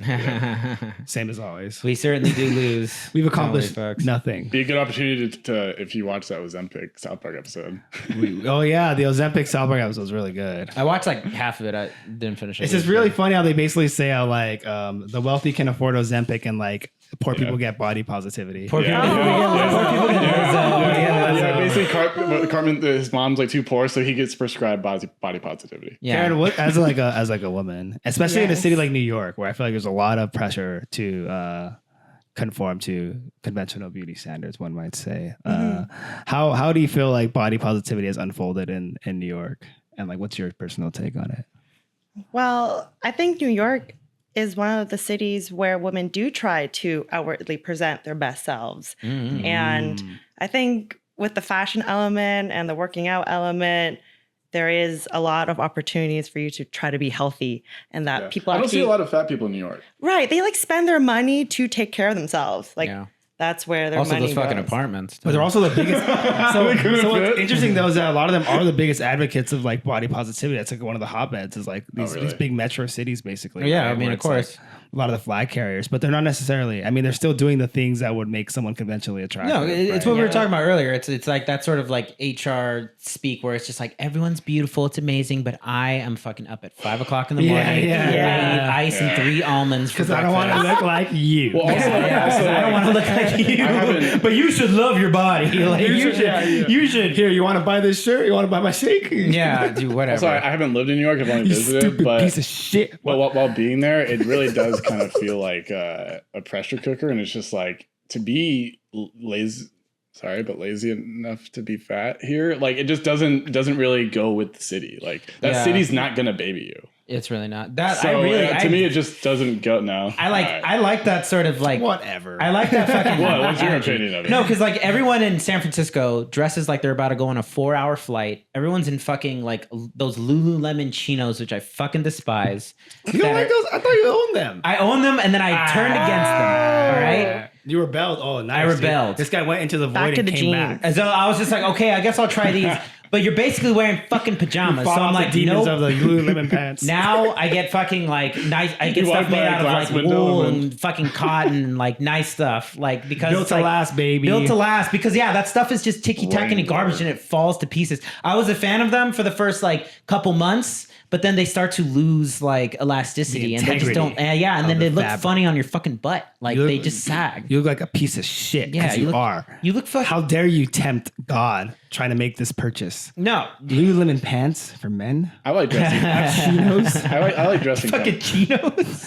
Same as always. We certainly do lose. We've accomplished Holy fucks. nothing. Be a good opportunity to if you watch that Ozempic South Park episode. Oh yeah, the Ozempic South Park episode was really good. I watched like half of it. I didn't finish it. It's just really funny how they basically say how like the wealthy can afford Ozempic and like poor people get body positivity. Poor Yeah. people. Yeah. Poor people get Yeah, basically, Carmen, his mom's like too poor, so he gets prescribed body positivity. Yeah. Karen, what as like a woman, especially in a Yes. city like New York, where I feel like there's a lot of pressure to conform to conventional beauty standards, one might say. How do you feel like body positivity has unfolded in New York, and like what's your personal take on it? Well, I think New York is one of the cities where women do try to outwardly present their best selves. Mm. And I think with the fashion element and the working out element, there is a lot of opportunities for you to try to be healthy and that Yeah. people I don't actually, see a lot of fat people in New York. right, they like spend their money to take care of themselves. Like Yeah. that's where their Also, money those fucking goes. apartments. But they're also the biggest. so what's fit. interesting though is that a lot of them are the biggest advocates of like body positivity. That's like one of the hotbeds is like these really? big metro cities basically. Yeah, right, I mean, where of it's, like, course. a lot of the flag carriers, but they're not necessarily. I mean, they're still doing the things that would make someone conventionally attractive. No, it's right? what we were Yeah. talking about earlier. It's like that sort of like HR speak where it's just like everyone's beautiful, it's amazing, but I am fucking up at 5 o'clock in the Yeah, morning. yeah, I yeah. eat ice and 3 almonds Because I don't want to look like you. Well, also, I don't want to look like you, haven't- but you should love your body. Like, you should. You should. Here, you want to buy this shirt? You want to buy my shake? Yeah, do whatever. Also, I haven't lived in New York. I've only You visited, stupid but piece of shit. well, while being there, it really does kind of feel like a pressure cooker, and it's just like to be lazy. Sorry, but lazy enough to be fat here. Like it just doesn't really go with the city. Like that Yeah. city's not gonna baby you. It's really not that. So to me, it just doesn't go. No, I like that sort of like Whatever. I like that fucking. What? What's your energy. opinion of it? No, because like everyone in San Francisco dresses like they're about to go on a 4-hour flight. Everyone's in fucking like those Lululemon chinos, which I fucking despise. You don't that like are- those? I thought you owned them. I own them and then I turned against them. All right. You rebelled. Oh, nice. I rebelled. This guy went into the Back void to and the came jeans. back. And so I was just like, okay, I guess I'll try these. But you're basically wearing fucking pajamas. So Fought I'm off like, the demons nope. of the Lululemon pants. Now I get fucking like nice. I get You stuff walk made by a out of glass like window wool and- and fucking cotton, like nice stuff. Like because Built it's to like, last, baby. Built to last because yeah, that stuff is just ticky tacky and Rainbow. garbage and it falls to pieces. I was a fan of them for the first like couple months, but then they start to lose like elasticity, and they just don't. integrity Yeah, and then of they the look fabric. funny on your fucking butt. Like You look- they just sag. You look like a piece of shit. Yeah, You look, are. You look fucking. How dare you tempt God trying to make this purchase? No, Lululemon pants for men. I like dressing. Chinos. I like dressing. fucking Chinos.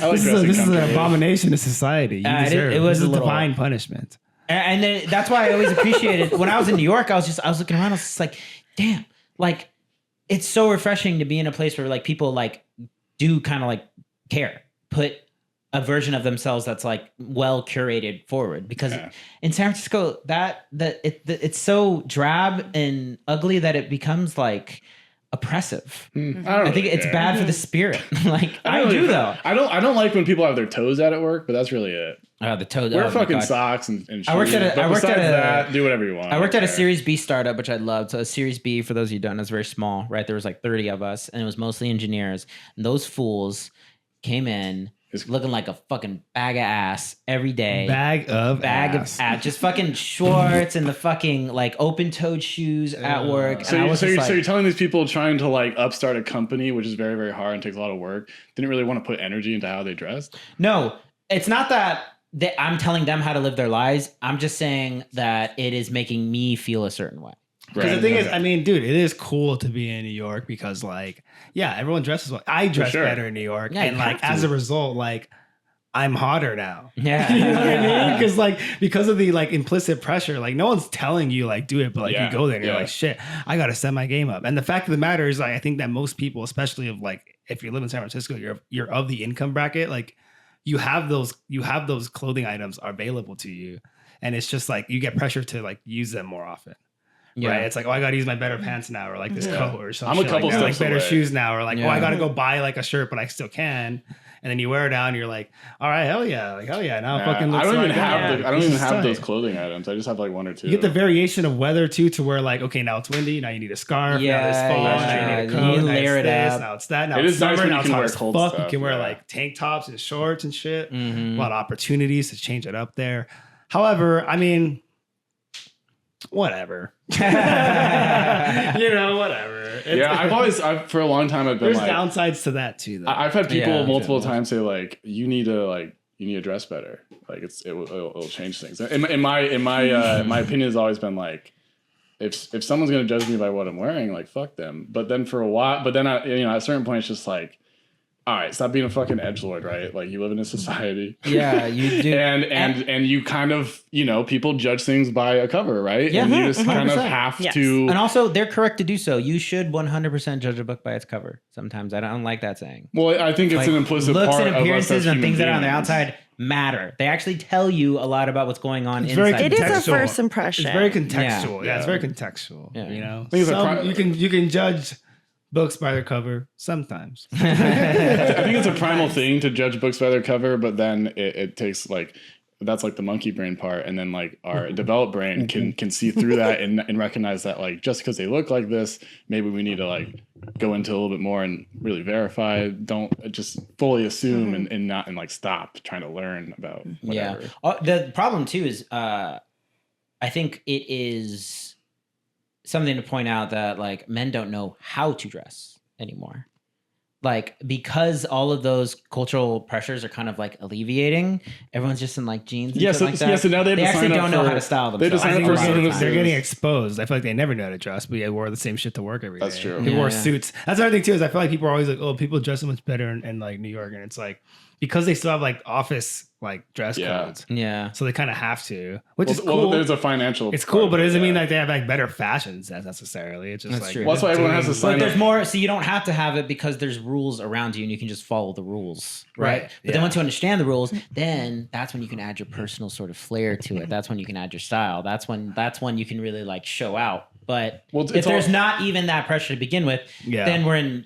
I like This dressing is an comfortably. abomination to society. You deserve it was this a is little- divine punishment. And then that's why I always appreciated when I was in New York. I was looking around. I was just like, damn, like it's so refreshing to be in a place where like people like do kind of like care, put a version of themselves that's like well curated forward. Because in San Francisco, it's so drab and ugly that it becomes like oppressive. I think it's bad for the spirit. Like I do though. I don't like when people have their toes out at work, but that's really it. The toes. Wear oh my fucking God. socks and shoes. I worked at that, do whatever you want. I worked at a Okay. Series B startup, which I loved. So a Series B, for those of you who don't know, is very small, right? There was like 30 of us, and it was mostly engineers. And those fools came in looking like a fucking bag of ass every day. Bag of ass. Just fucking shorts and the fucking like open-toed shoes at work. So, And I was just so you're telling these people trying to like upstart a company, which is very, very hard and takes a lot of work, didn't really want to put energy into how they dressed? No, it's not that I'm telling them how to live their lives. I'm just saying that it is making me feel a certain way. Because the thing is, I mean, dude, it is cool to be in New York because, like, yeah, everyone dresses well. I dress better in New York, Yeah, and like as a result, like, I'm hotter now. Yeah, You know what I mean? Because because of the like implicit pressure, like no one's telling you like do it, but like you go there and you're like, shit, I gotta set my game up. And the fact of the matter is, like, I think that most people, especially of like if you live in San Francisco, you're of the income bracket, like you have those clothing items available to you, and it's just like you get pressure to like use them more often. Yeah. Right, it's like, oh, I gotta use my better pants now, or like this coat, or something. I'm a couple like steps better away. shoes now, or like, oh, I gotta go buy like a shirt, but I still can. And then you wear it out, and you're like, all right, hell yeah, now it fucking looks I don't even like have that. I don't This even is have tight. those clothing items. I just have like one or two. You get the variation of weather too, to where like, okay, now it's windy, now you need a scarf, now it's fall, now you need a coat, you now layer it's it this, up. now it's that, now It it's is nice summer, when now you it's can hot wear as cold fuck. stuff, You can wear yeah. like tank tops and shorts and shit. A lot of opportunities to change it up there. However, I mean, whatever. Whatever. I've for a long time I've been There's like downsides to that too, though. I've had people Yeah, multiple times say like you need to dress better. Like it'll change things. In my opinion has always been like if someone's gonna judge me by what I'm wearing, like fuck them. But then for a while, at a certain point it's just like, all right, stop being a fucking edgelord, right? Like you live in a society. Yeah, you do. and you kind of, people judge things by a cover, right? Yeah, And you just kind of 100%. have Yes. to. And also, they're correct to do so. You should 100% judge a book by its cover. Sometimes I don't like that saying. Well, I think it's Like, an implicit looks part and of us appearances as and human things that are on the beings. outside matter. They actually tell you a lot about what's going on It's very inside. It is a contextual. first impression. It's very contextual. Yeah, Yeah. it's very contextual. Yeah. You know, think it's a Some- pri- you can judge books by their cover sometimes. I think it's a primal thing to judge books by their cover, but then it takes like that's like the monkey brain part, and then like our developed brain can see through that and recognize that like just because they look like this, maybe we need to like go into a little bit more and really verify. Don't just fully assume and not and like stop trying to learn about whatever. Yeah. The problem too is I think it is something to point out that like men don't know how to dress anymore. Like because all of those cultural pressures are kind of like alleviating, everyone's just in like jeans. And shit like that. So now they have to actually sign up don't know for- how to style they have to themselves. sign I up think for a lot of some the of time. they're getting exposed. I feel like they never knew how to dress, but yeah, wore the same shit to work every day. That's true. People wore Yeah. suits. That's another thing too. Is I feel like people are always like, oh, people dress so much better in like New York, and it's like because they still have like office like dress Yeah. codes, Yeah. so they kind of have to, which is Well, cool. there's a financial. It's cool, part but it of doesn't mean yeah. that they have like better fashions necessarily. It's just That's like true. Well, that's why everyone has to But sign there's up. more, so you don't have to have it because there's rules around you and you can just follow the rules, right? Right, But then yeah. once you understand the rules, then that's when you can add your personal sort of flair to it. That's when you can add your style. That's when you can really like show out. But Well, it's if there's all- not even that pressure to begin with, Yeah. then we're in,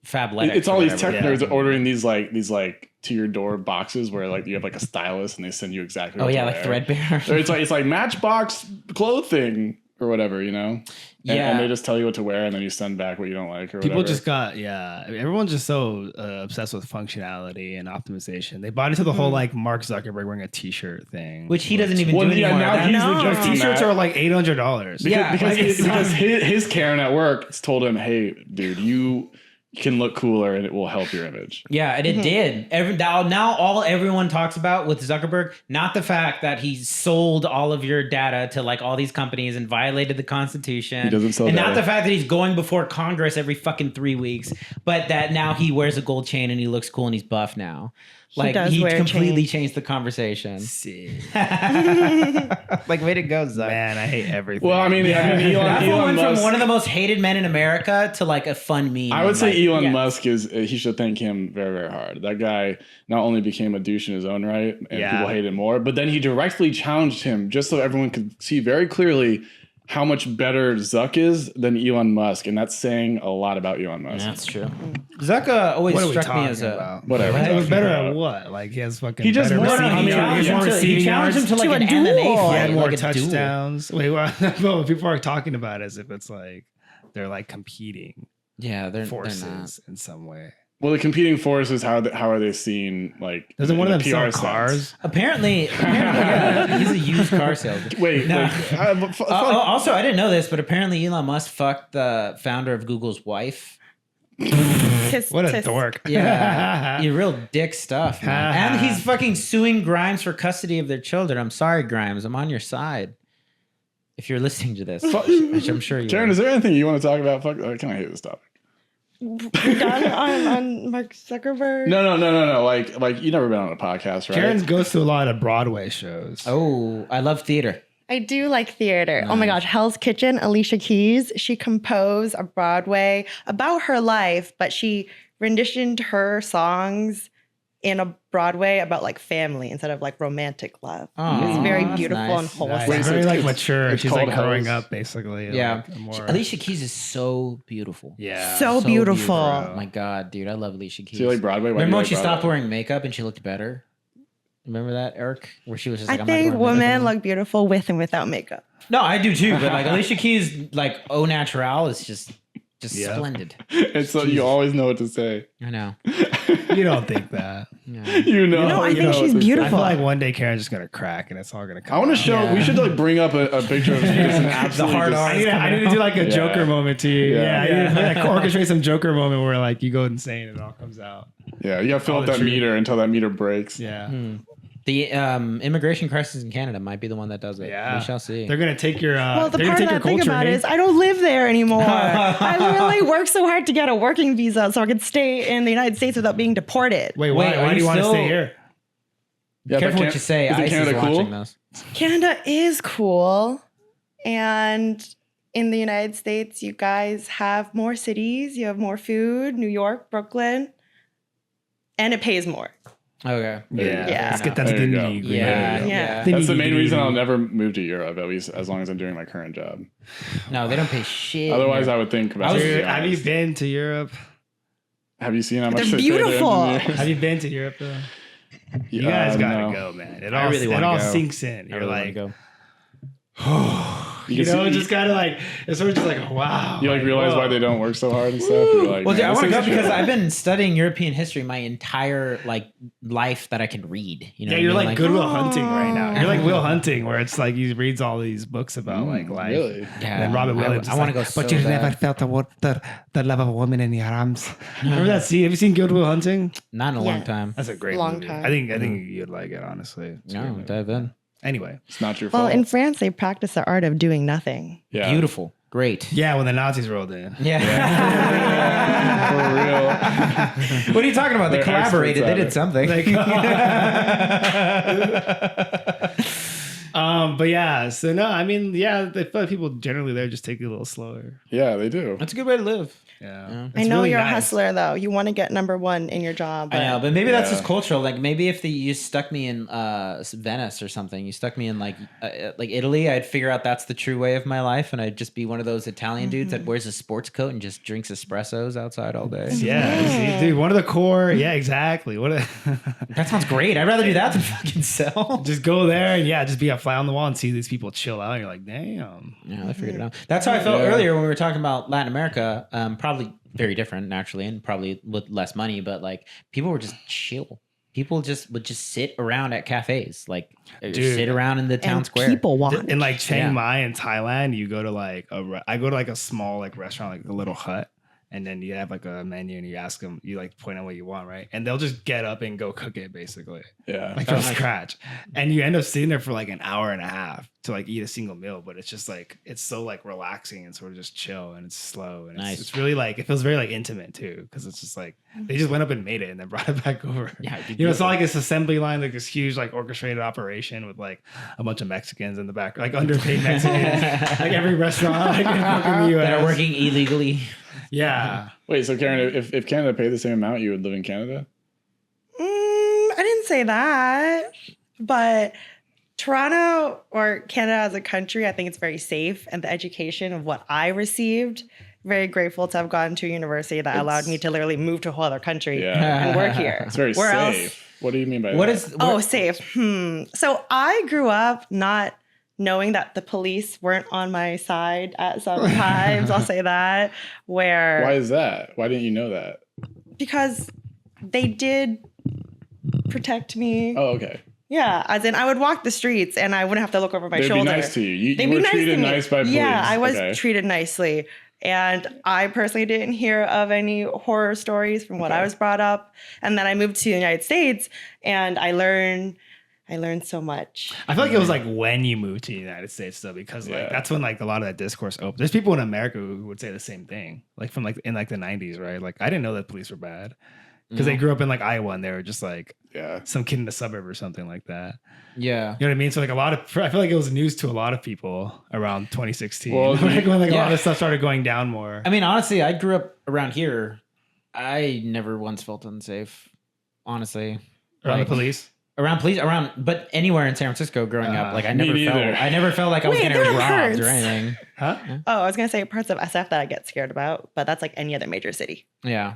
fabletics. It's or all these whatever. tech nerds ordering these like to your door boxes where like you have like a stylist and they send you exactly. Oh what yeah, to like wear. Threadbare. Or it's like Matchbox clothing or whatever, And, Yeah. and they just tell you what to wear and then you send back what you don't like or People whatever. just got everyone's just so obsessed with functionality and optimization. They bought into the whole like Mark Zuckerberg wearing a t-shirt thing, Which he doesn't even Well, do yeah, anymore. now That- he's No. rejecting t-shirts that. are like $800. Yeah. because like, it's because not- his Karen at work told him, hey, dude, can look cooler and it will help your image. Yeah, and it did. Now all everyone talks about with Zuckerberg, not the fact that he sold all of your data to like all these companies and violated the Constitution. He doesn't sell and data. not the fact that he's going before Congress every fucking 3 weeks, but that now he wears a gold chain and he looks cool and he's buff now. Like does he wear a completely chain. changed the conversation. Like, Like way to go, Zuck. man, I hate everything. Well, I mean, That fool Elon went from Musk. one of the most hated men in America to like a fun meme. I would say Like, Elon yeah. Musk is. He should thank him very, very hard. That guy not only became a douche in his own right, and Yeah. people hate him more, but then he directly challenged him just so everyone could see very clearly how much better Zuck is than Elon Musk, and that's saying a lot about Elon Musk. That's true. Zucka always what are we struck me talking as a about? Whatever. It was talking better about. at what? Like he has fucking. He just better won. receiving I mean, yards, he more challenged receiving he challenged him yards, to like To an a duel. MMA he fight, had more like a duel. touchdowns. Wait, well, people are talking about it as if it's like they're like competing Yeah, they're not. forces in some way. Well, the competing forces, how are they seen? Like, Doesn't one in of the them PR sell sense? cars? Apparently yeah, he's a used car salesman. Wait, No. also, I didn't know this, but apparently Elon Musk fucked the founder of Google's wife. Tisk, What a tisk. dork! Yeah, you real dick stuff, man. And he's fucking suing Grimes for custody of their children. I'm sorry, Grimes. I'm on your side. If you're listening to this, which I'm sure you Karen, are. is there anything you want to talk about? Fuck, I kind of hate this topic. We're done on Mark Zuckerberg. No. Like you never been on a podcast, right? Karen goes to a lot of Broadway shows. Oh, I love theater. I do like theater. Oh my gosh, Hell's Kitchen, Alicia Keys. She composed a Broadway about her life, but she renditioned her songs in a Broadway about like family instead of like romantic love. Oh, It was very that's beautiful nice. and wholesome. Nice. Wait, so Very it's- like it's- mature. it's She's like called growing Hell's- up, basically. Yeah, like, more, Alicia Keys is so beautiful. yeah. So beautiful. Oh my god, dude, I love Alicia Keys. So you like Broadway? Why do you Remember when like she stopped Broadway? wearing makeup and she looked better? Remember that, Eric? Where she was just I like, I'm not think wearing makeup women anymore? look beautiful with and without makeup. No, I do too. But like Alicia Keys, like au natural is just Yeah. splendid. It's so you always know what to say. I know. You don't think that. Yeah. You know. No, I you think know she's what to say. I beautiful. feel like one day Karen's just gonna crack and it's all gonna come. I want to out. show. Yeah. We should like bring up a picture of just an absolute hard just- R. I need to do like a Yeah. Joker moment to you. Yeah. Yeah, I need to like orchestrate some Joker moment where like you go insane and it all comes out. Yeah, you got to fill All up the that truth. meter until that meter breaks. Yeah. The immigration crisis in Canada might be the one that does it. Yeah. We shall see. They're gonna take your Well, the they're part gonna that take I your think culture. about mate. is I don't live there anymore. I literally worked so hard to get a working visa so I could stay in the United States without being deported. Wait, Wait, why are do you you want to still- stay here? Yeah, Careful but what you say. Isn't ICE is Canada watching cool? those. Canada is cool. And in the United States, you guys have more cities, you have more food, New York, Brooklyn, and it pays more. Okay. Yeah. Yeah. Let's get that There to the you go. nitty gritty. Yeah. Yeah. Yeah. That's the main reason I'll never move to Europe, at least as long as I'm doing my current job. No, they don't pay shit. Otherwise, I would think about it. to be Have you honest. been to Europe? Have you seen how much They're they pay their beautiful. engineers? Have you been to Europe though? You guys gotta no. go, man. It I all, really it wanna all go. sinks in. I You're really wanna like, go. you can know, see- just kind of like it's sort of just like, wow. You like realize whoa. why they don't work so hard and stuff. You're like, Well, dude, man, I want to this go is because chill. I've been studying European history my entire like life that I can read. You know, Yeah, what I you're mean? like Goodwill Hunting right now. You're like Will Hunting, where it's like he reads all these books about like life. Really? Yeah, And then Robin Williams. I want to go. So But you never bad. felt the love of a woman in your arms. Remember that scene? Have you seen Goodwill Hunting? Not in a long Yeah. time. That's a great Long movie. time. I think you'd like it, honestly. It's a great No, movie. dive in. Anyway, It's not your Well, fault. in France, they practice the art of doing nothing. yeah. Beautiful, great. yeah, when the Nazis rolled in. Yeah. For real. What are you talking about? They They're collaborated. They experts at did it. something. But yeah, so no, I mean, yeah, I feel like people generally there just take it a little slower. Yeah, they do. That's a good way to live. Yeah, I know you're a hustler, though. You want to get number one in your job. I know, but maybe that's Yeah. just cultural. Like maybe if you stuck me in Venice or something, you stuck me in like Italy, I'd figure out that's the true way of my life, and I'd just be one of those Italian dudes that wears a sports coat and just drinks espressos outside all day. Yeah, see, dude, one of the core. Yeah, exactly. That sounds great. I'd rather do that than fucking sell. Just go there and just be a fly on the wall and see these people chill out. And you're like, damn. Yeah, I figured it out. That's how I felt Yeah. earlier when we were talking about Latin America. Probably very different naturally, and probably with less money, but like people were just chill. People just would just sit around at cafes, like Dude. sit around in the town and square. people watch. In like Chiang Yeah. Mai in Thailand, you go to like I go to like a small like restaurant, like a little hut, and then you have like a menu and you ask them, you like point out what you want, right? And they'll just get up and go cook it basically, Yeah. like from scratch. And you end up sitting there for like an hour and a half to like eat a single meal, but it's just like it's so like relaxing and sort of just chill and it's slow and Nice. it's really like it feels very like intimate too because it's just like they just went up and made it and then brought it back over. Yeah, it'd be you know, it's not beautiful. like this assembly line, like this huge like orchestrated operation with like a bunch of Mexicans in the back, like underpaid Mexicans, like every restaurant like in fucking the US. that are working illegally. Yeah. Wait, so Karen, if Canada paid the same amount, you would live in Canada? I didn't say that, but Toronto or Canada as a country, I think it's very safe, and the education of what I received, very grateful to have gone to a university that allowed me to literally move to a whole other country Yeah. and work here. It's very Where else? safe. What do you mean by What that? is Oh, what- safe. So I grew up not knowing that the police weren't on my side at some times. I'll say that. Where Why is that? Why didn't you know that? because they did protect me. Oh, okay. Yeah, as in I would walk the streets and I wouldn't have to look over my They'd shoulder. be nice to you. You They'd were be nice to treated me. nice by police. Yeah, I was Okay. treated nicely. And I personally didn't hear of any horror stories from what I Okay. was brought up. And then I moved to the United States and I learned so much. I feel like it was like when you moved to the United States though, because like Yeah. that's when like a lot of that discourse opened. There's people in America who would say the same thing, like from like in like the 90s, right? Like I didn't know that police were bad because they grew up in like Iowa and they were just like Yeah. some kid in the suburb or something like that. Yeah. You know what I mean? So like a lot of, I feel like it was news to a lot of people around 2016. Well, like when like a yeah. lot of stuff started going down more. I mean, honestly, I grew up around here. I never once felt unsafe. Honestly, Around like, the police. but anywhere in San Francisco growing up, like I Me never neither. felt like I was Wait, getting there robbed hurts. or anything. Huh? Oh, I was going to say parts of SF that I get scared about, but that's like any other major city. Yeah.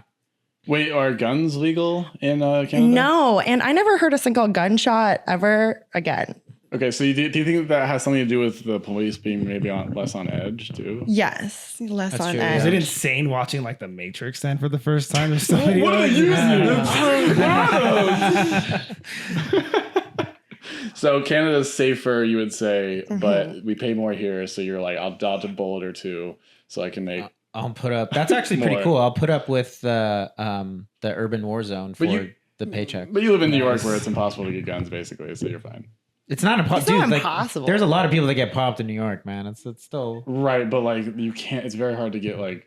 Wait, are guns legal in Canada? No, and I never heard a single gunshot ever again. Okay, so do you think that has something to do with the police being maybe less on edge too? Yes, less That's on true, edge. Was it insane watching like The Matrix then for the first time? There's so many What are they like- using? So Canada's safer, you would say, Mm-hmm. but we pay more here. So you're like, I'll dodge a bullet or two, so I can make. I'll put up. That's actually pretty More. cool. I'll put up with the urban war zone for But you- the paycheck. But you live in New York, where it's impossible to get guns, basically. So you're fine. It's not impossible. It's not Dude, like, impossible. there's a lot of people that get popped in New York, man. It's still. Right, but like you can't. It's very hard to get like.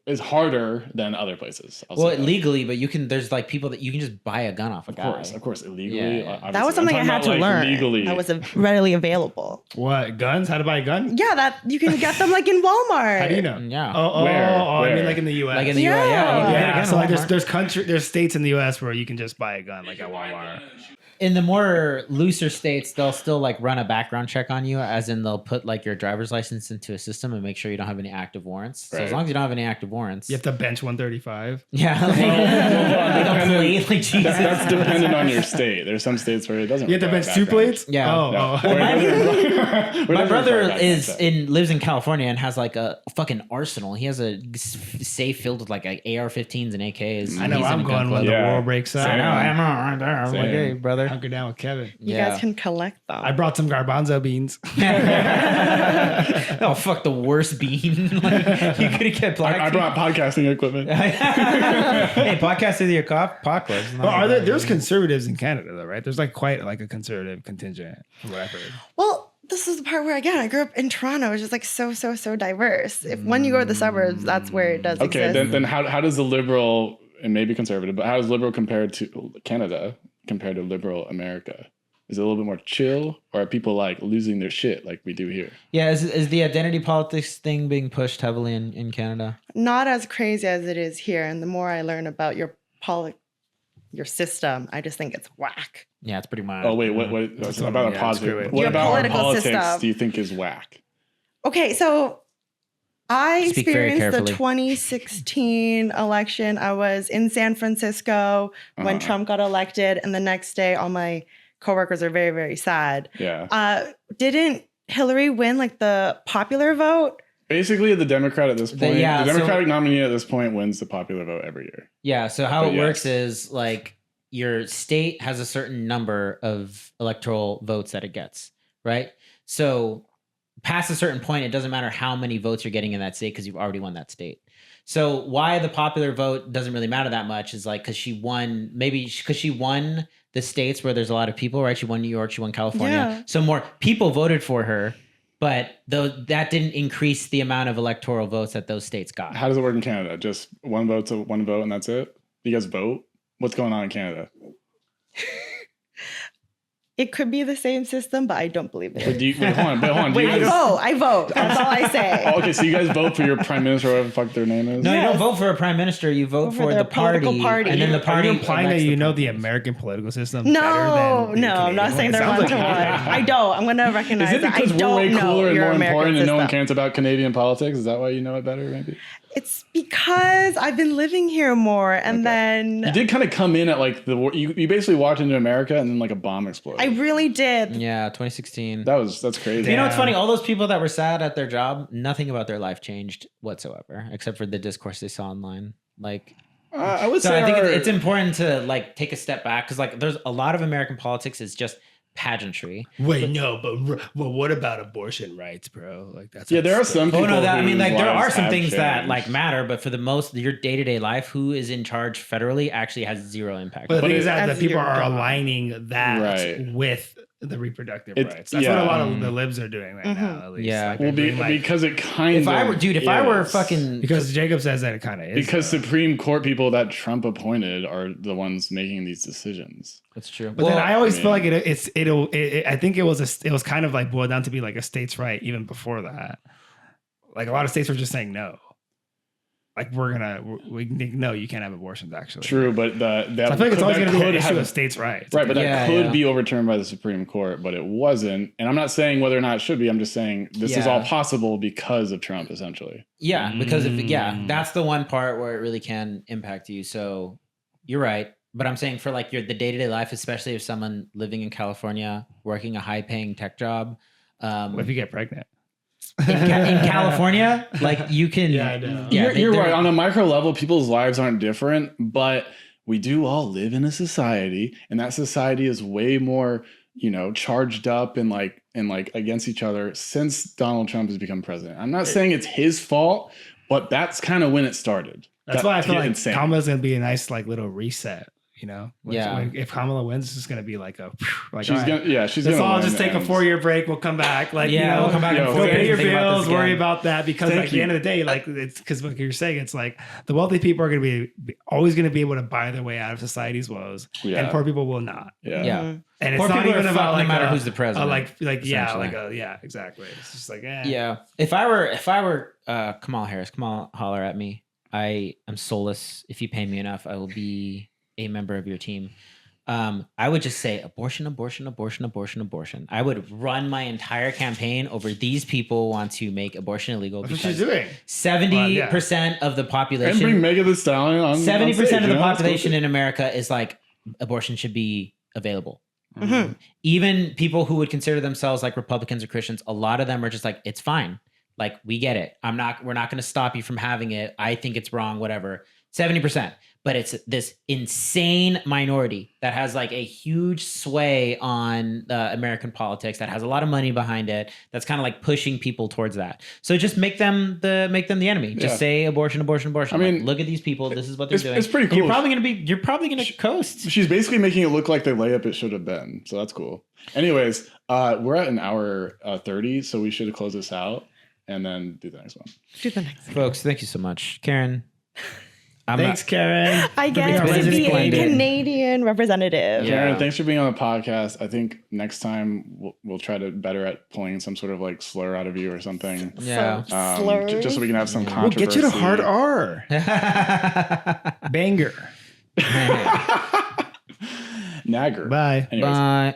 It's harder than other places. I'll Well, say that. legally, but you can. There's like people that you can just buy a gun off a guy. Of course, illegally. Yeah, yeah. obviously. That was I'm something I talking had to about, like, learn. Legally, That was readily available. What, guns? How to buy a gun? Yeah, that you can get them like in Walmart. How do you know? Yeah. Oh, Where? I mean Where? like in the US. Like in the Yeah. US, yeah. You can get a yeah, gun so at like Walmart. there's states in the US where you can just buy a gun like at Walmart. In the more looser states, they'll still like run a background check on you, as in they'll put like your driver's license into a system and make sure you don't have any active warrants. So Right. as long as you don't have any active warrants, You have to bench 135. yeah, like, they don't play like Jesus. That's dependent on your state. There's some states where it doesn't. You have to require bench two background. plates? Yeah. Oh, No. oh. My brother is lives in California and has like a fucking arsenal. He has a safe filled with like AR-15s and AKs. I know He's I'm in a gun going when club. the Yeah. war breaks out. I know. I'm right there. I'm like, Same. hey, brother. Hunker down with Kevin. You Yeah. guys can collect them. I brought some garbanzo beans. Oh fuck, the worst bean. Like, you could have kept black. I brought podcasting equipment. Hey, podcast with your apocalypse. Well, are there? There's conservatives in Canada though, right? There's like quite like a conservative contingent, from what I've heard. Well, this is the part where again I grew up in Toronto, which is like so diverse. If when you go to the suburbs, that's where it does Okay, exist. then how does the liberal and maybe conservative, but how is liberal compared to Canada compared to liberal America? Is it a little bit more chill, or are people like losing their shit like we do here? Yeah, is the identity politics thing being pushed heavily in Canada? Not as crazy as it is here. And the more I learn about your system, I just think it's whack. Yeah, it's pretty mild. Oh wait, what That's about yeah, our screw positive? it. What Your about our political politics system. do you think is whack? Okay, so I Speak very experienced the carefully. 2016 election. I was in San Francisco when Uh-huh. Trump got elected, and the next day, all my coworkers are very, very sad. Yeah. Didn't Hillary win like the popular vote? Basically, the Democrat at this point, yeah, the so- Democratic nominee at this point wins the popular vote every year. Yeah, so how But it works yes. is like your state has a certain number of electoral votes that it gets, right? So past a certain point, it doesn't matter how many votes you're getting in that state because you've already won that state. So why the popular vote doesn't really matter that much is like because she won, maybe because she won the states where there's a lot of people, right? She won New York, she won California. Yeah. So more people voted for her, but though that didn't increase the amount of electoral votes that those states got. How does it work in Canada? Just one vote to one vote and that's it? Do you guys vote? What's going on in Canada? It could be the same system, but I don't believe it. Wait, hold on. Do you I guys, vote. That's all I say. oh, okay, so you guys vote for your prime minister or whatever the fuck their name is? No, you Yes. don't vote for a prime minister. You vote for their the party, political party. and then the Are party. you implying that elects you know prime the minister. American political system No, better than the I'm not Canadian saying one? they're Sounds one to like one. you do. I don't. I'm going to recognize Is it that. I because we're don't way know cooler and your more American important and no one system. cares about Canadian politics? Is that why you know it better, maybe? It's because I've been living here more, and then You did kind of come in at like you basically walked into America and then like a bomb exploded. I really did. Yeah, 2016. That's crazy. You know what's Damn. funny? All those people that were sad at their job, nothing about their life changed whatsoever, except for the discourse they saw online. Like, I would so say I think it's important to like take a step back because like there's a lot of American politics is just pageantry. Wait, no, but what about abortion rights, bro? Like that's Yeah, there are some people. Oh no, that I mean, whose like there are lives some have things that changed. like matter, but for the most, your day to day life, who is in charge federally actually has zero impact. But the But thing it- is that the As people you're are gone. aligning that Right. with the reproductive It's- rights. That's yeah. what a lot of the libs are doing right now, at least. Yeah. Like, Well, they're doing, like- because it kind if of. I were, dude, if I were is. fucking, because Jacob says that it kind of is. Because though. Supreme Court people that Trump appointed are the ones making these decisions. that's true. But then I always I feel like I think it was kind of like boiled down to be like a states' right even before that. Like a lot of states were just saying no. Like no, you can't have abortions actually. True, but that So I feel like it's always that going to be an could issue have- of states' rights. Right, but that Yeah, could yeah. be overturned by the Supreme Court, but it wasn't. And I'm not saying whether or not it should be. I'm just saying this is Yeah. all possible because of Trump, essentially. Yeah, because if Mm. that's the one part where it really can impact you. So you're right. But I'm saying for like the day-to-day life, especially if someone living in California, working a high-paying tech job, What if you get pregnant? in California, like you can. Yeah, I know. Yeah, you're they're- right. On a micro level, people's lives aren't different, but we do all live in a society, and that society is way more, charged up and like against each other since Donald Trump has become president. I'm not saying it's his fault, but that's kind of when it started. That's why I feel like insane. Kamala's going to be a nice like little reset. Yeah. If Kamala wins, it's just going to be like a like She's all right, gonna, she's let's gonna. all win just take a and- 4-year break. We'll come back. Like Yeah, we'll come back and go forth pay your and think about this bills. Worry again. about that because Thank like, at the you. end of the day, like it's because like you're saying, it's like the wealthy people are going to be always going to be able to buy their way out of society's woes, Yeah. and poor people will not. Yeah. Yeah. Mhm. And it's Poor not people even are about fucked no like matter a- who's the president, exactly. It's just like Yeah. If I were Kamala Harris, Kamala, holler at me. I am soulless. If you pay me enough, I will be a member of your team. I would just say abortion, abortion, abortion, abortion, abortion. I would run my entire campaign over these people want to make abortion illegal That's what she's because doing. 70% of the And bring population, Megan Thee Stallion on. 70% of the population in. in America is like abortion should be available. Mhm. Even people who would consider themselves like Republicans or Christians, a lot of them are just like, it's fine. Like, we get it. We're not going to stop you from having it. I think it's wrong, whatever. 70%. But it's this insane minority that has like a huge sway on American politics, that has a lot of money behind it, that's kind of like pushing people towards that. So just make them the enemy. Just Yeah. say abortion, abortion, abortion. I mean, Like, look at these people. This is what they're doing. it's pretty cool. You're probably gonna coast. She's basically making it look like the layup it should have been. So that's cool. Anyways, we're at an hour 30, so we should close this out and then do the next one. Do the next one. Folks, thank you so much. Karen. Thanks, Karen. I for being get our to resident be a splendid. Canadian representative. Yeah. Karen, thanks for being on the podcast. I think next time we'll try to better at pulling some sort of like slur out of you or something. Yeah. Some slurs. Just so we can have some We'll controversy. get you to hard R. Banger. Nagger. Bye. Anyways. Bye.